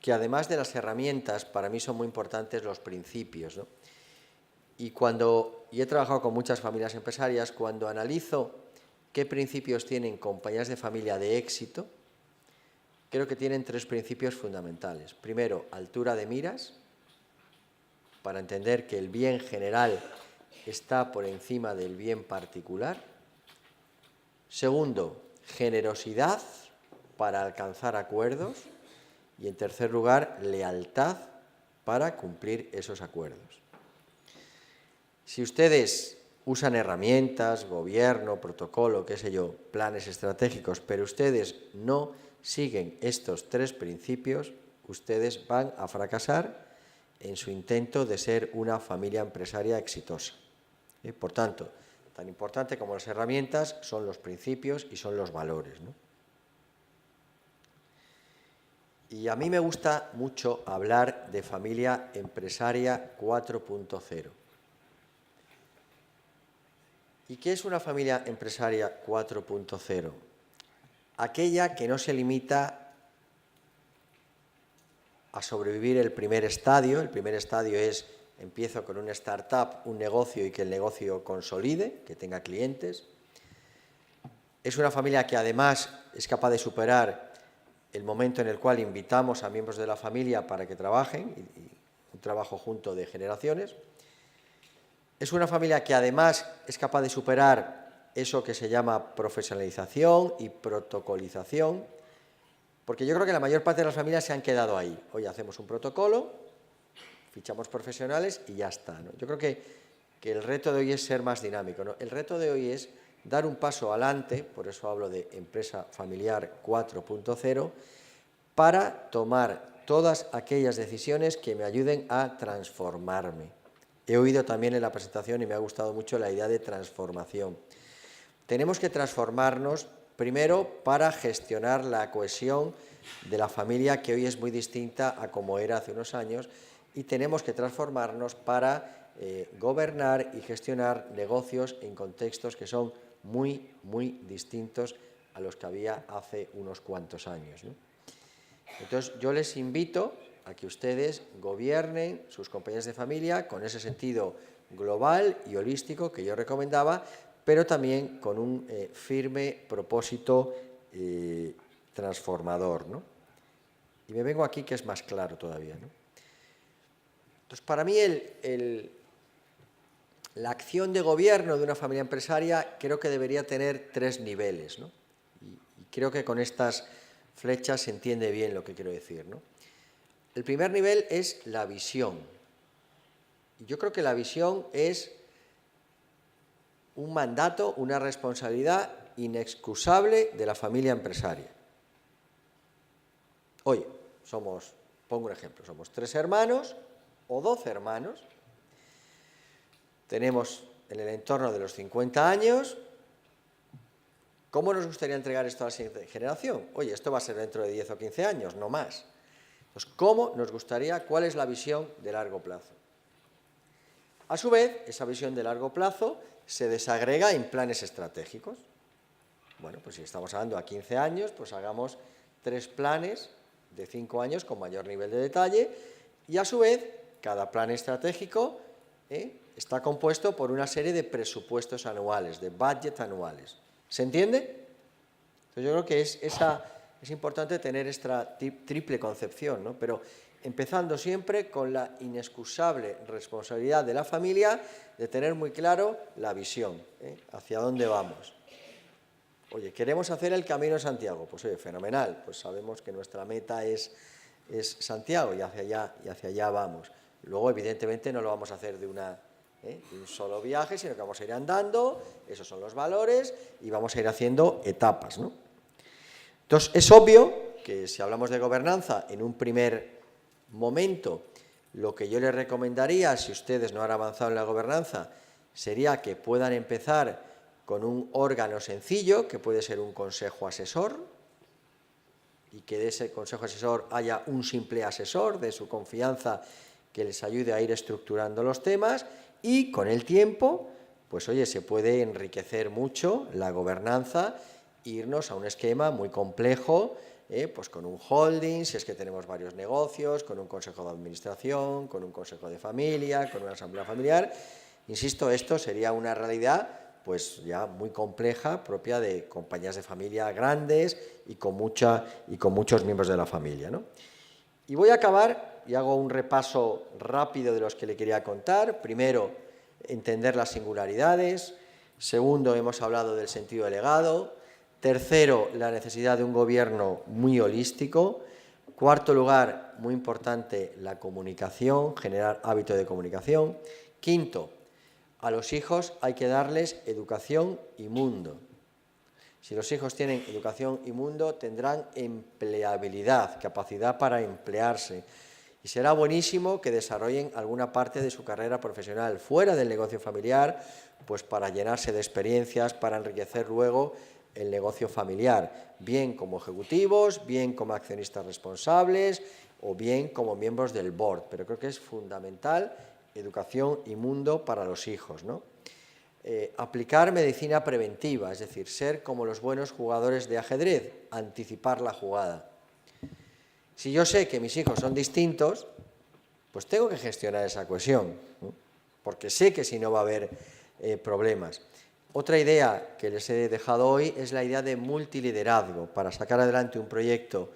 que además de las herramientas, para mí son muy importantes los principios, ¿no? y he trabajado con muchas familias empresarias, cuando analizo qué principios tienen compañías de familia de éxito, creo que tienen 3 principios fundamentales. Primero, altura de miras, para entender que el bien general está por encima del bien particular. Segundo, generosidad para alcanzar acuerdos. Y en tercer lugar, lealtad para cumplir esos acuerdos. Si ustedes usan herramientas, gobierno, protocolo, qué sé yo, planes estratégicos, pero ustedes no siguen estos 3 principios, ustedes van a fracasar en su intento de ser una familia empresaria exitosa. Por tanto, tan importante como las herramientas son los principios y son los valores, ¿no? Y a mí me gusta mucho hablar de familia empresaria 4.0. ¿Y qué es una familia empresaria 4.0? Aquella que no se limita a sobrevivir el primer estadio. El primer estadio es: empiezo con una startup, un negocio, y que el negocio consolide, que tenga clientes. Es una familia que además es capaz de superar el momento en el cual invitamos a miembros de la familia para que trabajen, y un trabajo junto de generaciones. Es una familia que además es capaz de superar eso que se llama profesionalización y protocolización, porque yo creo que la mayor parte de las familias se han quedado ahí. Hoy hacemos un protocolo, fichamos profesionales y ya está, ¿no? Yo creo que el reto de hoy es ser más dinámico, ¿no? El reto de hoy es dar un paso adelante, por eso hablo de empresa familiar 4.0, para tomar todas aquellas decisiones que me ayuden a transformarme. He oído también en la presentación, y me ha gustado mucho, la idea de transformación. Tenemos que transformarnos primero para gestionar la cohesión de la familia, que hoy es muy distinta a como era hace unos años, y tenemos que transformarnos para gobernar y gestionar negocios en contextos que son muy, muy distintos a los que había hace unos cuantos años, ¿no? Entonces, yo les invito a que ustedes gobiernen sus compañías de familia con ese sentido global y holístico que yo recomendaba, pero también con un firme propósito transformador, ¿no? Y me vengo aquí, que es más claro todavía, ¿no? Entonces, para mí la acción de gobierno de una familia empresaria creo que debería tener 3 niveles, ¿no? Y creo que con estas flechas se entiende bien lo que quiero decir, ¿no? El primer nivel es la visión. Y yo creo que la visión es un mandato, una responsabilidad inexcusable de la familia empresaria. Oye, pongo un ejemplo, somos 3 hermanos o 12 hermanos, tenemos en el entorno de los 50 años. ¿Cómo nos gustaría entregar esto a la siguiente generación? Oye, esto va a ser dentro de 10 o 15 años, no más. Entonces, ¿cómo nos gustaría? ¿Cuál es la visión de largo plazo? A su vez, esa visión de largo plazo se desagrega en planes estratégicos. Bueno, pues si estamos hablando a 15 años, pues hagamos 3 planes de 5 años con mayor nivel de detalle, y a su vez, cada plan estratégico está compuesto por una serie de presupuestos anuales, de budget anuales. ¿Se entiende? Entonces yo creo que es importante tener esta triple concepción, ¿no? Pero empezando siempre con la inexcusable responsabilidad de la familia de tener muy claro la visión, hacia dónde vamos. Oye, queremos hacer el Camino de Santiago, pues oye, fenomenal, pues sabemos que nuestra meta es Santiago, y hacia allá vamos. Luego, evidentemente, no lo vamos a hacer de un solo viaje, sino que vamos a ir andando, esos son los valores, y vamos a ir haciendo etapas, ¿no? Entonces, es obvio que si hablamos de gobernanza, en un primer momento, lo que yo les recomendaría, si ustedes no han avanzado en la gobernanza, sería que puedan empezar con un órgano sencillo, que puede ser un consejo asesor, y que de ese consejo asesor haya un simple asesor de su confianza que les ayude a ir estructurando los temas, y con el tiempo, pues oye, se puede enriquecer mucho la gobernanza, irnos a un esquema muy complejo, pues con un holding, si es que tenemos varios negocios, con un consejo de administración, con un consejo de familia, con una asamblea familiar, Insisto, esto sería una realidad pues ya muy compleja, propia de compañías de familia grandes y con muchos miembros de la familia, ¿no? Y voy a acabar y hago un repaso rápido de los que le quería contar. Primero, entender las singularidades. Segundo, hemos hablado del sentido de legado. Tercero, la necesidad de un gobierno muy holístico. Cuarto lugar, muy importante, la comunicación, generar hábito de comunicación. Quinto, a los hijos hay que darles educación y mundo. Si los hijos tienen educación y mundo, tendrán empleabilidad, capacidad para emplearse. Y será buenísimo que desarrollen alguna parte de su carrera profesional fuera del negocio familiar, pues para llenarse de experiencias, para enriquecer luego el negocio familiar, bien como ejecutivos, bien como accionistas responsables o bien como miembros del board. Pero creo que es fundamental educación y mundo para los hijos, ¿no? Aplicar medicina preventiva, es decir, ser como los buenos jugadores de ajedrez, anticipar la jugada. Si yo sé que mis hijos son distintos, pues tengo que gestionar esa cohesión, ¿no? Porque sé que si no va a haber problemas. Otra idea que les he dejado hoy es la idea de multiliderazgo. Para sacar adelante un proyecto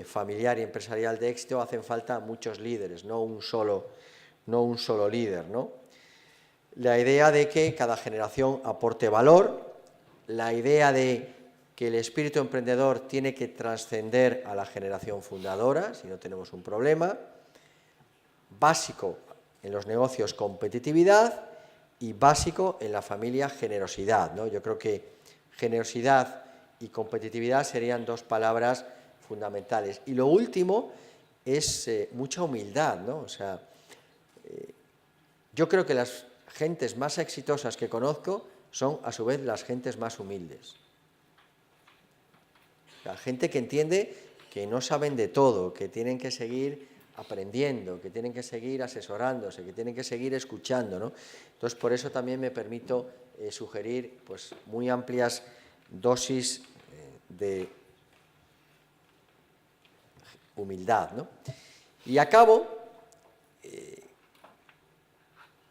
familiar y empresarial de éxito hacen falta muchos líderes, no un solo líder, ¿no? La idea de que cada generación aporte valor, la idea de que el espíritu emprendedor tiene que trascender a la generación fundadora, si no tenemos un problema, básico en los negocios competitividad y básico en la familia generosidad, ¿no? Yo creo que generosidad y competitividad serían dos palabras fundamentales. Y lo último es mucha humildad, ¿no? O sea, yo creo que las gentes más exitosas que conozco son, a su vez, las gentes más humildes. La gente que entiende que no saben de todo, que tienen que seguir aprendiendo, que tienen que seguir asesorándose, que tienen que seguir escuchando, ¿no? Entonces, por eso también me permito sugerir pues, muy amplias dosis de humildad, ¿no? Y acabo.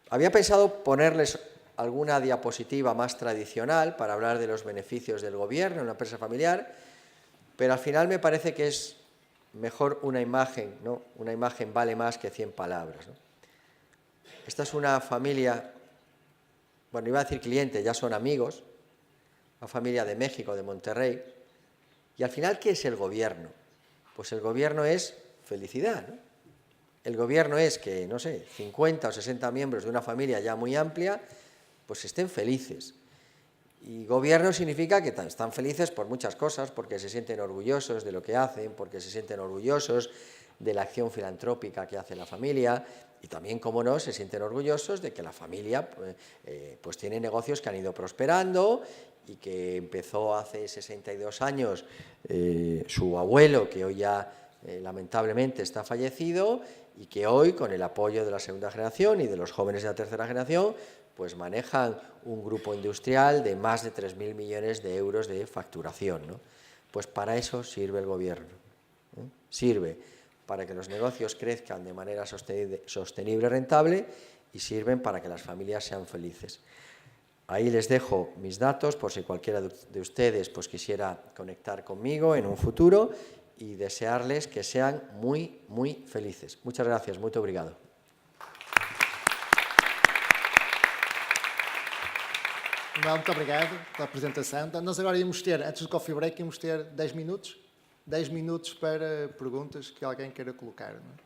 Había pensado ponerles alguna diapositiva más tradicional para hablar de los beneficios del gobierno en una empresa familiar, pero al final me parece que es mejor una imagen, ¿no? Una imagen vale más que 100 palabras, ¿no? Esta es una familia, bueno, iba a decir cliente, ya son amigos, una familia de México, de Monterrey, y al final, ¿qué es el gobierno? Pues el gobierno es felicidad, ¿no? El gobierno es que, no sé, 50 o 60 miembros de una familia ya muy amplia, pues estén felices. Y gobierno significa que están felices por muchas cosas, porque se sienten orgullosos de lo que hacen, porque se sienten orgullosos de la acción filantrópica que hace la familia, y también, como no, se sienten orgullosos de que la familia pues tiene negocios que han ido prosperando y que empezó hace 62 años su abuelo, que hoy ya lamentablemente está fallecido, y que hoy, con el apoyo de la segunda generación y de los jóvenes de la tercera generación, pues manejan un grupo industrial de más de 3.000 millones de euros de facturación, ¿no? Pues para eso sirve el gobierno, ¿eh? Sirve para que los negocios crezcan de manera sostenible y rentable, y sirven para que las familias sean felices. Ahí les dejo mis datos por si cualquiera de ustedes pues quisiera conectar conmigo en un futuro, y desearles que sean muy, muy felices. Muchas gracias, muito obrigado. Muito obrigado pela apresentação. Nós agora íamos ter, antes do coffee break, íamos ter 10 minutos. 10 minutos para perguntas que alguém queira colocar, não é?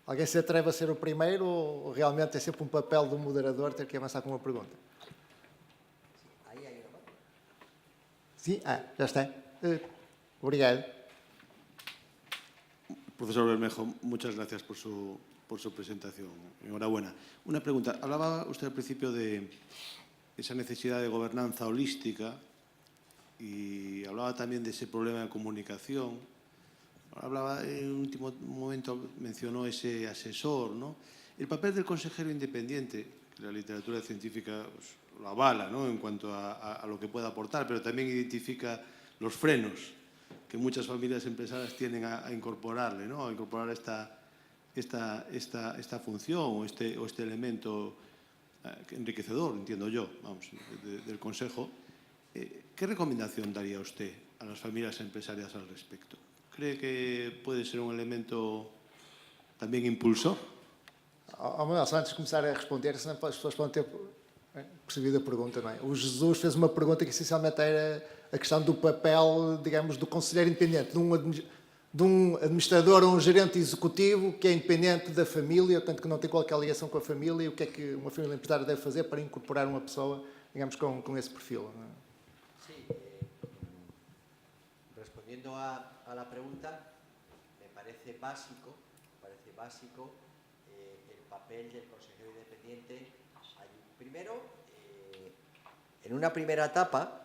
Alguém se atreve a ser o primeiro ou realmente é sempre um papel do moderador ter que avançar com uma pergunta? Sim? Já está. Obrigado. Profesor Bermejo, muchas gracias por su presentación. Enhorabuena. Una pregunta. Hablaba usted al principio de esa necesidad de gobernanza holística y hablaba también de ese problema de comunicación. Hablaba, en un último momento mencionó ese asesor, ¿no? El papel del consejero independiente, que la literatura científica pues, lo avala, ¿no? En cuanto a lo que pueda aportar, pero también identifica los frenos que muchas familias empresarias tienen a incorporarle, ¿no? A incorporar esta función o este elemento enriquecedor, entiendo yo, vamos, del Consejo. ¿Qué recomendación daría usted a las familias empresarias al respecto? ¿Cree que puede ser un elemento también impulsor? Manuel, antes de começar a responder, senão as pessoas podem ter percebido a pergunta, não é? O Jesus fez uma pergunta que essencialmente era a questão do papel, digamos, do conselheiro independente, de um administrador ou um gerente executivo que é independente da família, portanto que não tem qualquer ligação com a família, e o que é que uma família empresária deve fazer para incorporar uma pessoa, digamos, com esse perfil. Não é? Sí, respondiendo a la pregunta, me parece básico el papel del consejero independiente. Primero, en una primera etapa,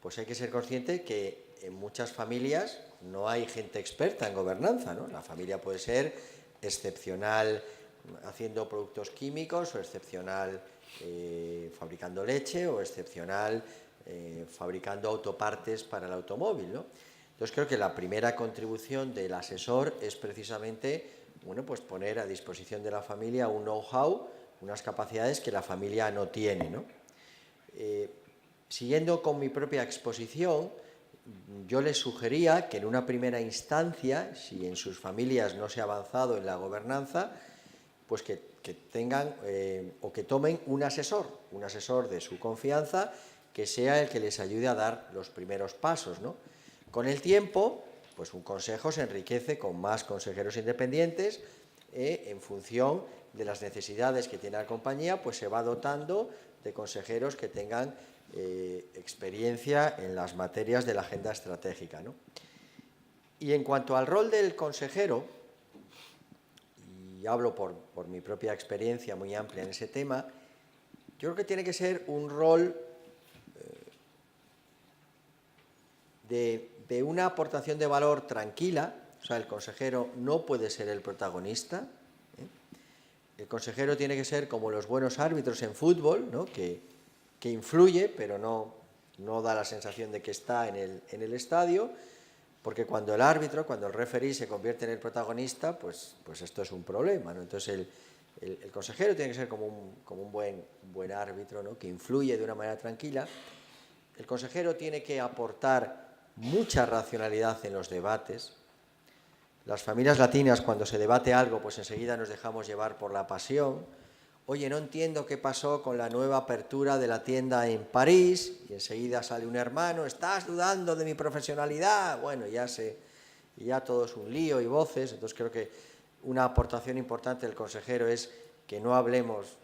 pues hay que ser consciente que en muchas familias no hay gente experta en gobernanza, ¿no? La familia puede ser excepcional haciendo productos químicos, o excepcional fabricando leche, o excepcional fabricando autopartes para el automóvil, ¿no? Entonces creo que la primera contribución del asesor es precisamente, bueno, pues poner a disposición de la familia un know-how, unas capacidades que la familia no tiene, ¿no? Siguiendo con mi propia exposición, yo les sugería que en una primera instancia, si en sus familias no se ha avanzado en la gobernanza, pues que tengan o que tomen un asesor de su confianza, que sea el que les ayude a dar los primeros pasos, ¿no? Con el tiempo, pues un consejo se enriquece con más consejeros independientes, en función de las necesidades que tiene la compañía, pues se va dotando de consejeros que tengan experiencia en las materias de la agenda estratégica, ¿no? Y en cuanto al rol del consejero, y hablo por mi propia experiencia muy amplia en ese tema, yo creo que tiene que ser un rol de una aportación de valor tranquila. O sea, el consejero no puede ser el protagonista. El consejero tiene que ser como los buenos árbitros en fútbol, ¿no? que influye, pero no da la sensación de que está en el estadio, porque cuando el referee se convierte en el protagonista, pues esto es un problema, ¿no? Entonces el consejero tiene que ser como un buen árbitro, ¿no? Que influye de una manera tranquila. El consejero tiene que aportar mucha racionalidad en los debates. Las familias latinas, cuando se debate algo, pues enseguida nos dejamos llevar por la pasión. Oye, no entiendo qué pasó con la nueva apertura de la tienda en París, y enseguida sale un hermano, ¿estás dudando de mi profesionalidad? Bueno, ya todo es un lío y voces. Entonces creo que una aportación importante del consejero es que no hablemos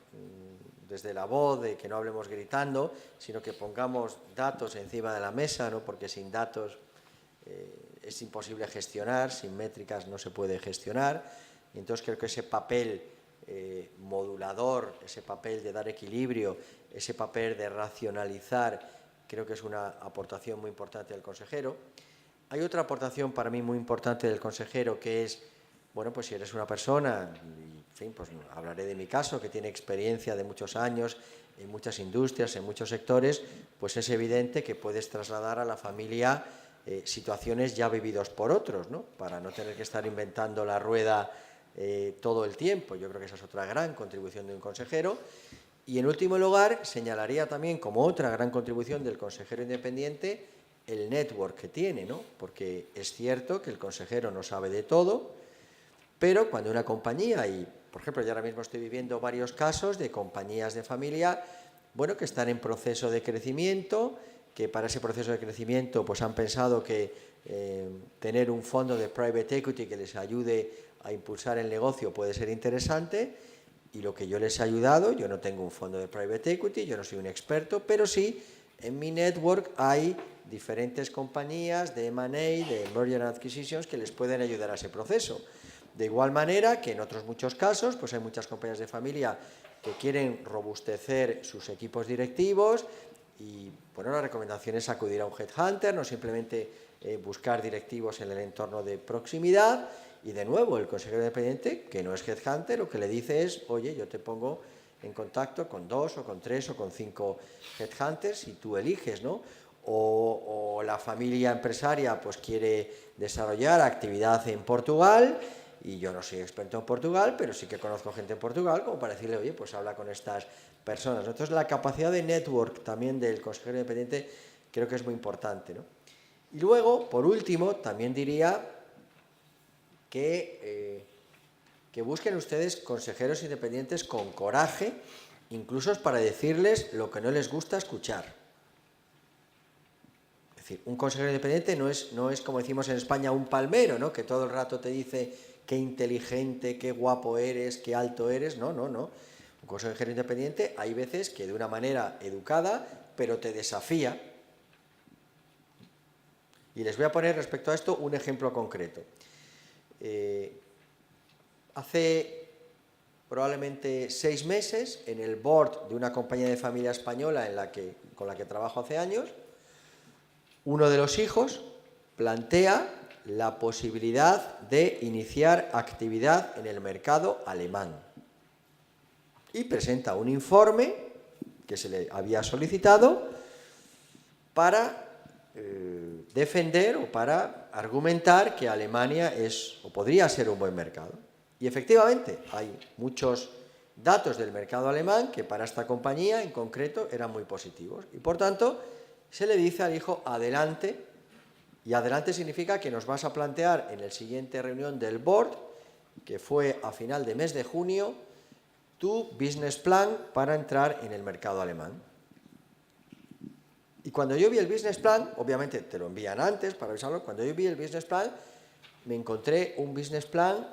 desde la voz, de que no hablemos gritando, sino que pongamos datos encima de la mesa, ¿no? Porque sin datos es imposible gestionar, sin métricas no se puede gestionar. Y entonces creo que ese papel modulador, ese papel de dar equilibrio, ese papel de racionalizar, creo que es una aportación muy importante del consejero. Hay otra aportación para mí muy importante del consejero, que es, bueno, pues si eres una persona, en fin, pues hablaré de mi caso, que tiene experiencia de muchos años en muchas industrias, en muchos sectores, pues es evidente que puedes trasladar a la familia situaciones ya vividos por otros, ¿no? Para no tener que estar inventando la rueda todo el tiempo. Yo creo que esa es otra gran contribución de un consejero. Y en último lugar, señalaría también como otra gran contribución del consejero independiente el network que tiene, ¿no? Porque es cierto que el consejero no sabe de todo, pero cuando una compañía, y por ejemplo yo ahora mismo estoy viviendo varios casos de compañías de familia, bueno, que están en proceso de crecimiento, que para ese proceso de crecimiento pues han pensado que tener un fondo de private equity que les ayude a impulsar el negocio puede ser interesante, y lo que yo les he ayudado, yo no tengo un fondo de private equity, yo no soy un experto, pero sí en mi network hay diferentes compañías de M&A, de Merger and Acquisitions, que les pueden ayudar a ese proceso. De igual manera que en otros muchos casos, pues hay muchas compañías de familia que quieren robustecer sus equipos directivos, y bueno, la recomendación es acudir a un headhunter, no simplemente buscar directivos en el entorno de proximidad. Y de nuevo, el consejero independiente, que no es headhunter, lo que le dice es, oye, yo te pongo en contacto con 2 o con 3 o con 5 headhunters y tú eliges, ¿no? O la familia empresaria pues quiere desarrollar actividad en Portugal y yo no soy experto en Portugal, pero sí que conozco gente en Portugal, como para decirle, oye, pues habla con estas personas. Entonces, la capacidad de network también del consejero independiente creo que es muy importante, ¿no? Y luego, por último, también diría que busquen ustedes consejeros independientes con coraje, incluso para decirles lo que no les gusta escuchar. Es decir, un consejero independiente no es como decimos en España, un palmero, ¿no? Que todo el rato te dice qué inteligente, qué guapo eres, qué alto eres. No, no, no. Un consejero independiente hay veces que de una manera educada, pero te desafía. Y les voy a poner respecto a esto un ejemplo concreto. Hace probablemente 6 meses, en el board de una compañía de familia española con la que trabajo hace años, uno de los hijos plantea la posibilidad de iniciar actividad en el mercado alemán y presenta un informe que se le había solicitado para defender o para argumentar que Alemania es o podría ser un buen mercado. Y efectivamente hay muchos datos del mercado alemán que para esta compañía en concreto eran muy positivos. Y por tanto se le dice al hijo adelante, y adelante significa que nos vas a plantear en la siguiente reunión del board, que fue a final de mes de junio, tu business plan para entrar en el mercado alemán. Y cuando yo vi el business plan, obviamente te lo envían antes para avisarlo, cuando yo vi el business plan, me encontré un business plan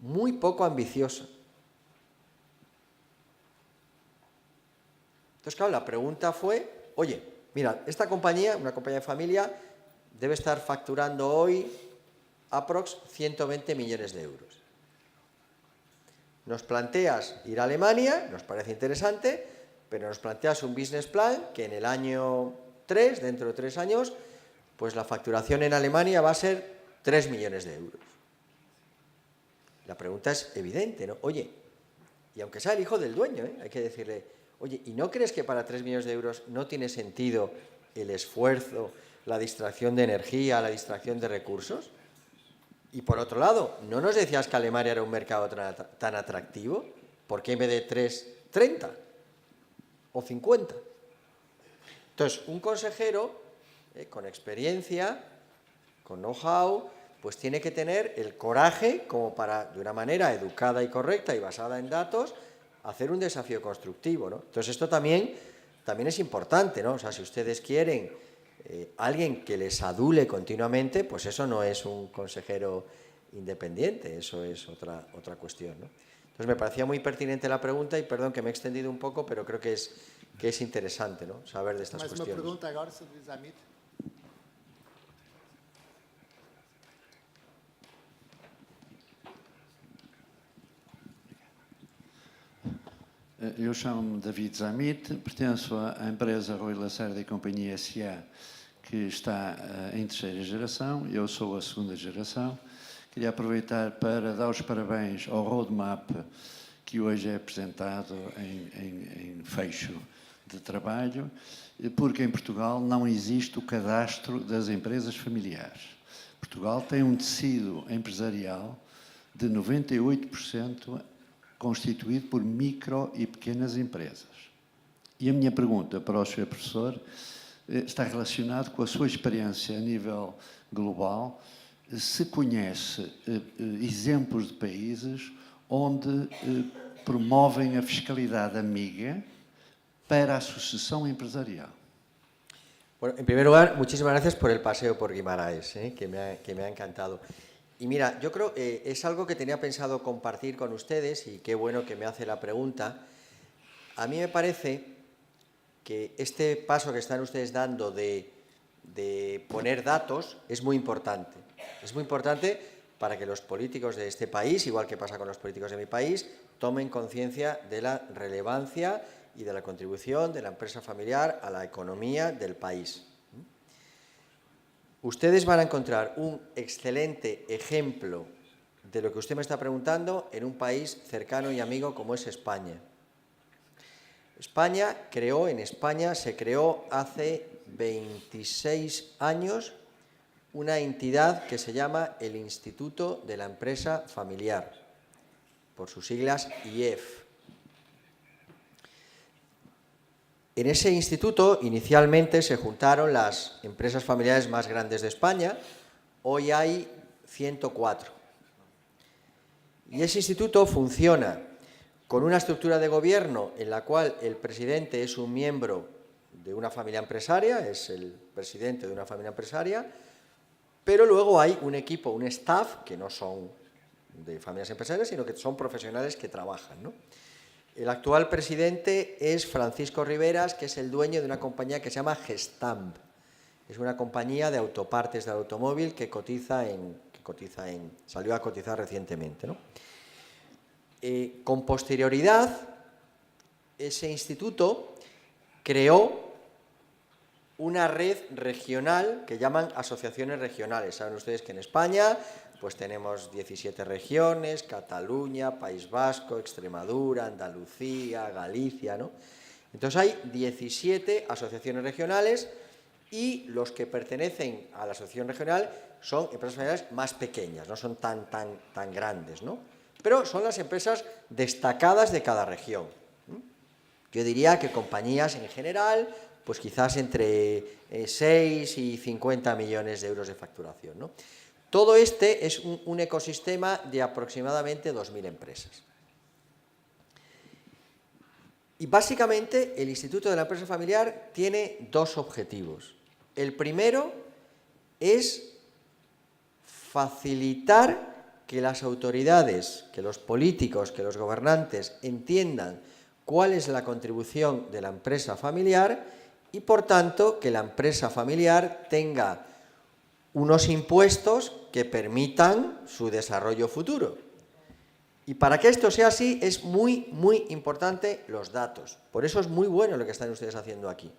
muy poco ambicioso. Entonces, claro, la pregunta fue, oye, mira, esta compañía, una compañía de familia, debe estar facturando hoy aprox 120 millones de euros. Nos planteas ir a Alemania, nos parece interesante, pero nos planteas un business plan que en el año 3, dentro de 3 años, pues la facturación en Alemania va a ser 3 millones de euros. La pregunta es evidente, ¿no? Oye, y aunque sea el hijo del dueño, hay que decirle, oye, ¿y no crees que para 3 millones de euros no tiene sentido el esfuerzo, la distracción de energía, la distracción de recursos? Y por otro lado, ¿no nos decías que Alemania era un mercado tan atractivo? ¿Por qué en vez de 3, 30 o 50? Entonces, un consejero con experiencia, con know-how, pues tiene que tener el coraje como para, de una manera educada y correcta y basada en datos, hacer un desafío constructivo, ¿no? Entonces, esto también es importante, ¿no? O sea, si ustedes quieren alguien que les adule continuamente, pues eso no es un consejero independiente, eso es otra cuestión, ¿no? Entonces, me parecía muy pertinente la pregunta y perdón que me he extendido un poco, pero creo que es interesante, ¿no? Saber de estas Mais cuestiones. uma pergunta agora sobre o Zamit. Eu chamo-me David Zamit, pertenço à empresa Rui Lacerda e Companhia S.A., que está em terceira geração, eu sou a segunda geração. Queria aproveitar para dar os parabéns ao roadmap que hoje é apresentado em fecho de trabalho, porque em Portugal não existe o cadastro das empresas familiares. Portugal tem um tecido empresarial de 98% constituído por micro e pequenas empresas. E a minha pergunta para o Sr. Professor está relacionado com a sua experiência a nível global. Se conhece exemplos de países onde promovem a fiscalidade amiga para a sucessão empresarial. Bueno, en primer lugar, muchísimas gracias por el paseo por Guimarães, que me ha encantado. Y mira, yo creo que es algo que tenía pensado compartir con ustedes y qué bueno que me hace la pregunta. A mí me parece que este paso que están ustedes dando de poner datos es muy importante. Es muy importante para que los políticos de este país, igual que pasa con los políticos de mi país, tomen conciencia de la relevancia y de la contribución de la empresa familiar a la economía del país. Ustedes van a encontrar un excelente ejemplo de lo que usted me está preguntando en un país cercano y amigo como es España. En España se creó hace 26 años una entidad que se llama el Instituto de la Empresa Familiar, por sus siglas IEF. En ese instituto inicialmente se juntaron las empresas familiares más grandes de España, hoy hay 104. Y ese instituto funciona con una estructura de gobierno en la cual el presidente es un miembro de una familia empresaria, es el presidente de una familia empresaria, pero luego hay un equipo, un staff, que no son de familias empresariales, sino que son profesionales que trabajan, ¿no? El actual presidente es Francisco Riveras, que es el dueño de una compañía que se llama Gestamp. Es una compañía de autopartes del automóvil que salió a cotizar recientemente, ¿no? Con posterioridad, ese instituto creó una red regional que llaman asociaciones regionales. Saben ustedes que en España pues tenemos 17 regiones, Cataluña, País Vasco, Extremadura, Andalucía, Galicia, ¿no? Entonces hay 17 asociaciones regionales y los que pertenecen a la asociación regional son empresas familiares más pequeñas, no son tan grandes, ¿no? Pero son las empresas destacadas de cada región. Yo diría que compañías en general, pues quizás entre 6 y 50 millones de euros de facturación, ¿no? Todo este es un ecosistema de aproximadamente 2.000 empresas. Y básicamente el Instituto de la Empresa Familiar tiene dos objetivos. El primero es facilitar que las autoridades, que los políticos, que los gobernantes entiendan cuál es la contribución de la empresa familiar y, por tanto, que la empresa familiar tenga unos impuestos que permitan su desarrollo futuro. Y para que esto sea así es muy importante los datos. Por eso es muy bueno lo que están ustedes haciendo aquí.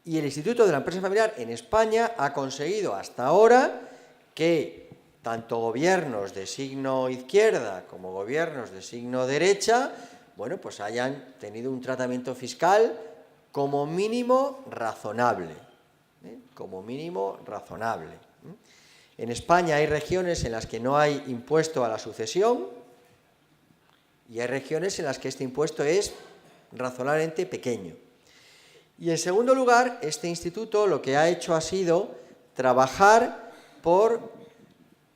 Y el Instituto de la Empresa Familiar en España ha conseguido hasta ahora que tanto gobiernos de signo izquierda como gobiernos de signo derecha, bueno, pues hayan tenido un tratamiento fiscal como mínimo razonable. Como mínimo razonable. En España hay regiones en las que no hay impuesto a la sucesión y hay regiones en las que este impuesto es razonablemente pequeño. Y en segundo lugar, este instituto lo que ha hecho ha sido trabajar por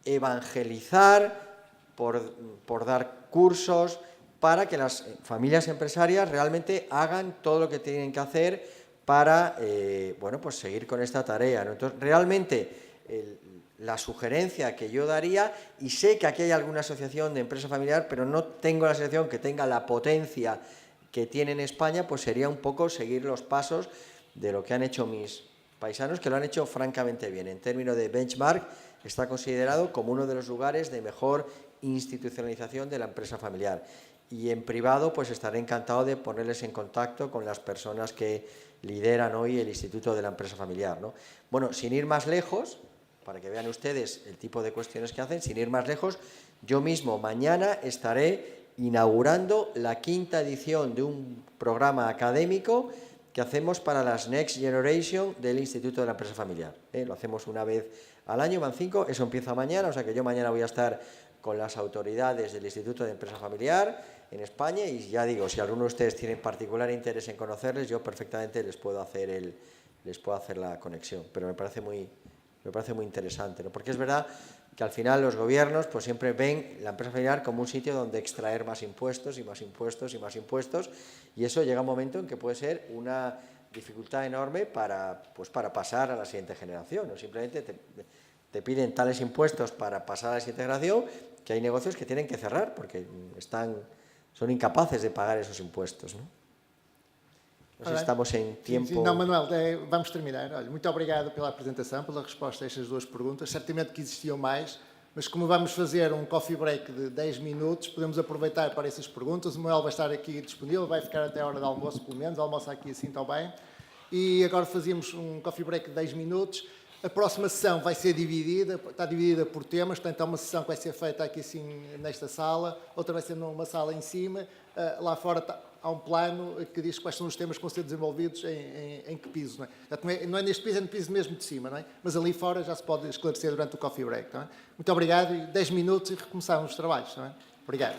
evangelizar, por dar cursos para que las familias empresarias realmente hagan todo lo que tienen que hacer para bueno, pues seguir con esta tarea, ¿no? Entonces, realmente la sugerencia que yo daría, y sé que aquí hay alguna asociación de empresa familiar, pero no tengo la sensación que tenga la potencia que tiene en España, pues sería un poco seguir los pasos de lo que han hecho mis paisanos, que lo han hecho francamente bien. En términos de benchmark, está considerado como uno de los lugares de mejor institucionalización de la empresa familiar. Y en privado, pues estaré encantado de ponerles en contacto con las personas que lideran hoy el Instituto de la Empresa Familiar, ¿no? Bueno, sin ir más lejos, para que vean ustedes el tipo de cuestiones que hacen, sin ir más lejos, yo mismo mañana estaré inaugurando la 5ª edición de un programa académico que hacemos para las Next Generation del Instituto de la Empresa Familiar. Lo hacemos una vez al año, van 5, eso empieza mañana, o sea que yo mañana voy a estar con las autoridades del Instituto de Empresa Familiar en España y ya digo, si alguno de ustedes tiene particular interés en conocerles, yo perfectamente les puedo hacer la conexión, pero me parece muy interesante, ¿no? Porque es verdad que al final los gobiernos pues siempre ven la empresa familiar como un sitio donde extraer más impuestos y más impuestos y más impuestos, y eso llega un momento en que puede ser una dificultad enorme para pasar a la siguiente generación, ¿no? Simplemente te piden tales impuestos para pasar a la siguiente generación que hay negocios que tienen que cerrar porque son incapaces de pagar esos impuestos, ¿no? No sei se estamos em tempo... Sim, não, Manuel, vamos terminar. Olha, muito obrigado pela apresentação, pela resposta a estas duas perguntas. Certamente que existiam mais, mas como vamos fazer um coffee break de 10 minutos, podemos aproveitar para essas perguntas. O Manuel vai estar aqui disponível, vai ficar até a hora do almoço, pelo menos, almoça aqui assim tão bem. E agora fazíamos um coffee break de 10 minutos. A próxima sessão vai ser dividida, está dividida por temas, portanto, há uma sessão que vai ser feita aqui assim nesta sala, outra vai ser numa sala em cima, lá fora há um plano que diz quais são os temas que vão ser desenvolvidos em que piso, não é? Portanto, não é neste piso, é no piso mesmo de cima, não é? Mas ali fora já se pode esclarecer durante o coffee break, não é? Muito obrigado e 10 minutos e recomeçamos os trabalhos, não é? Obrigado.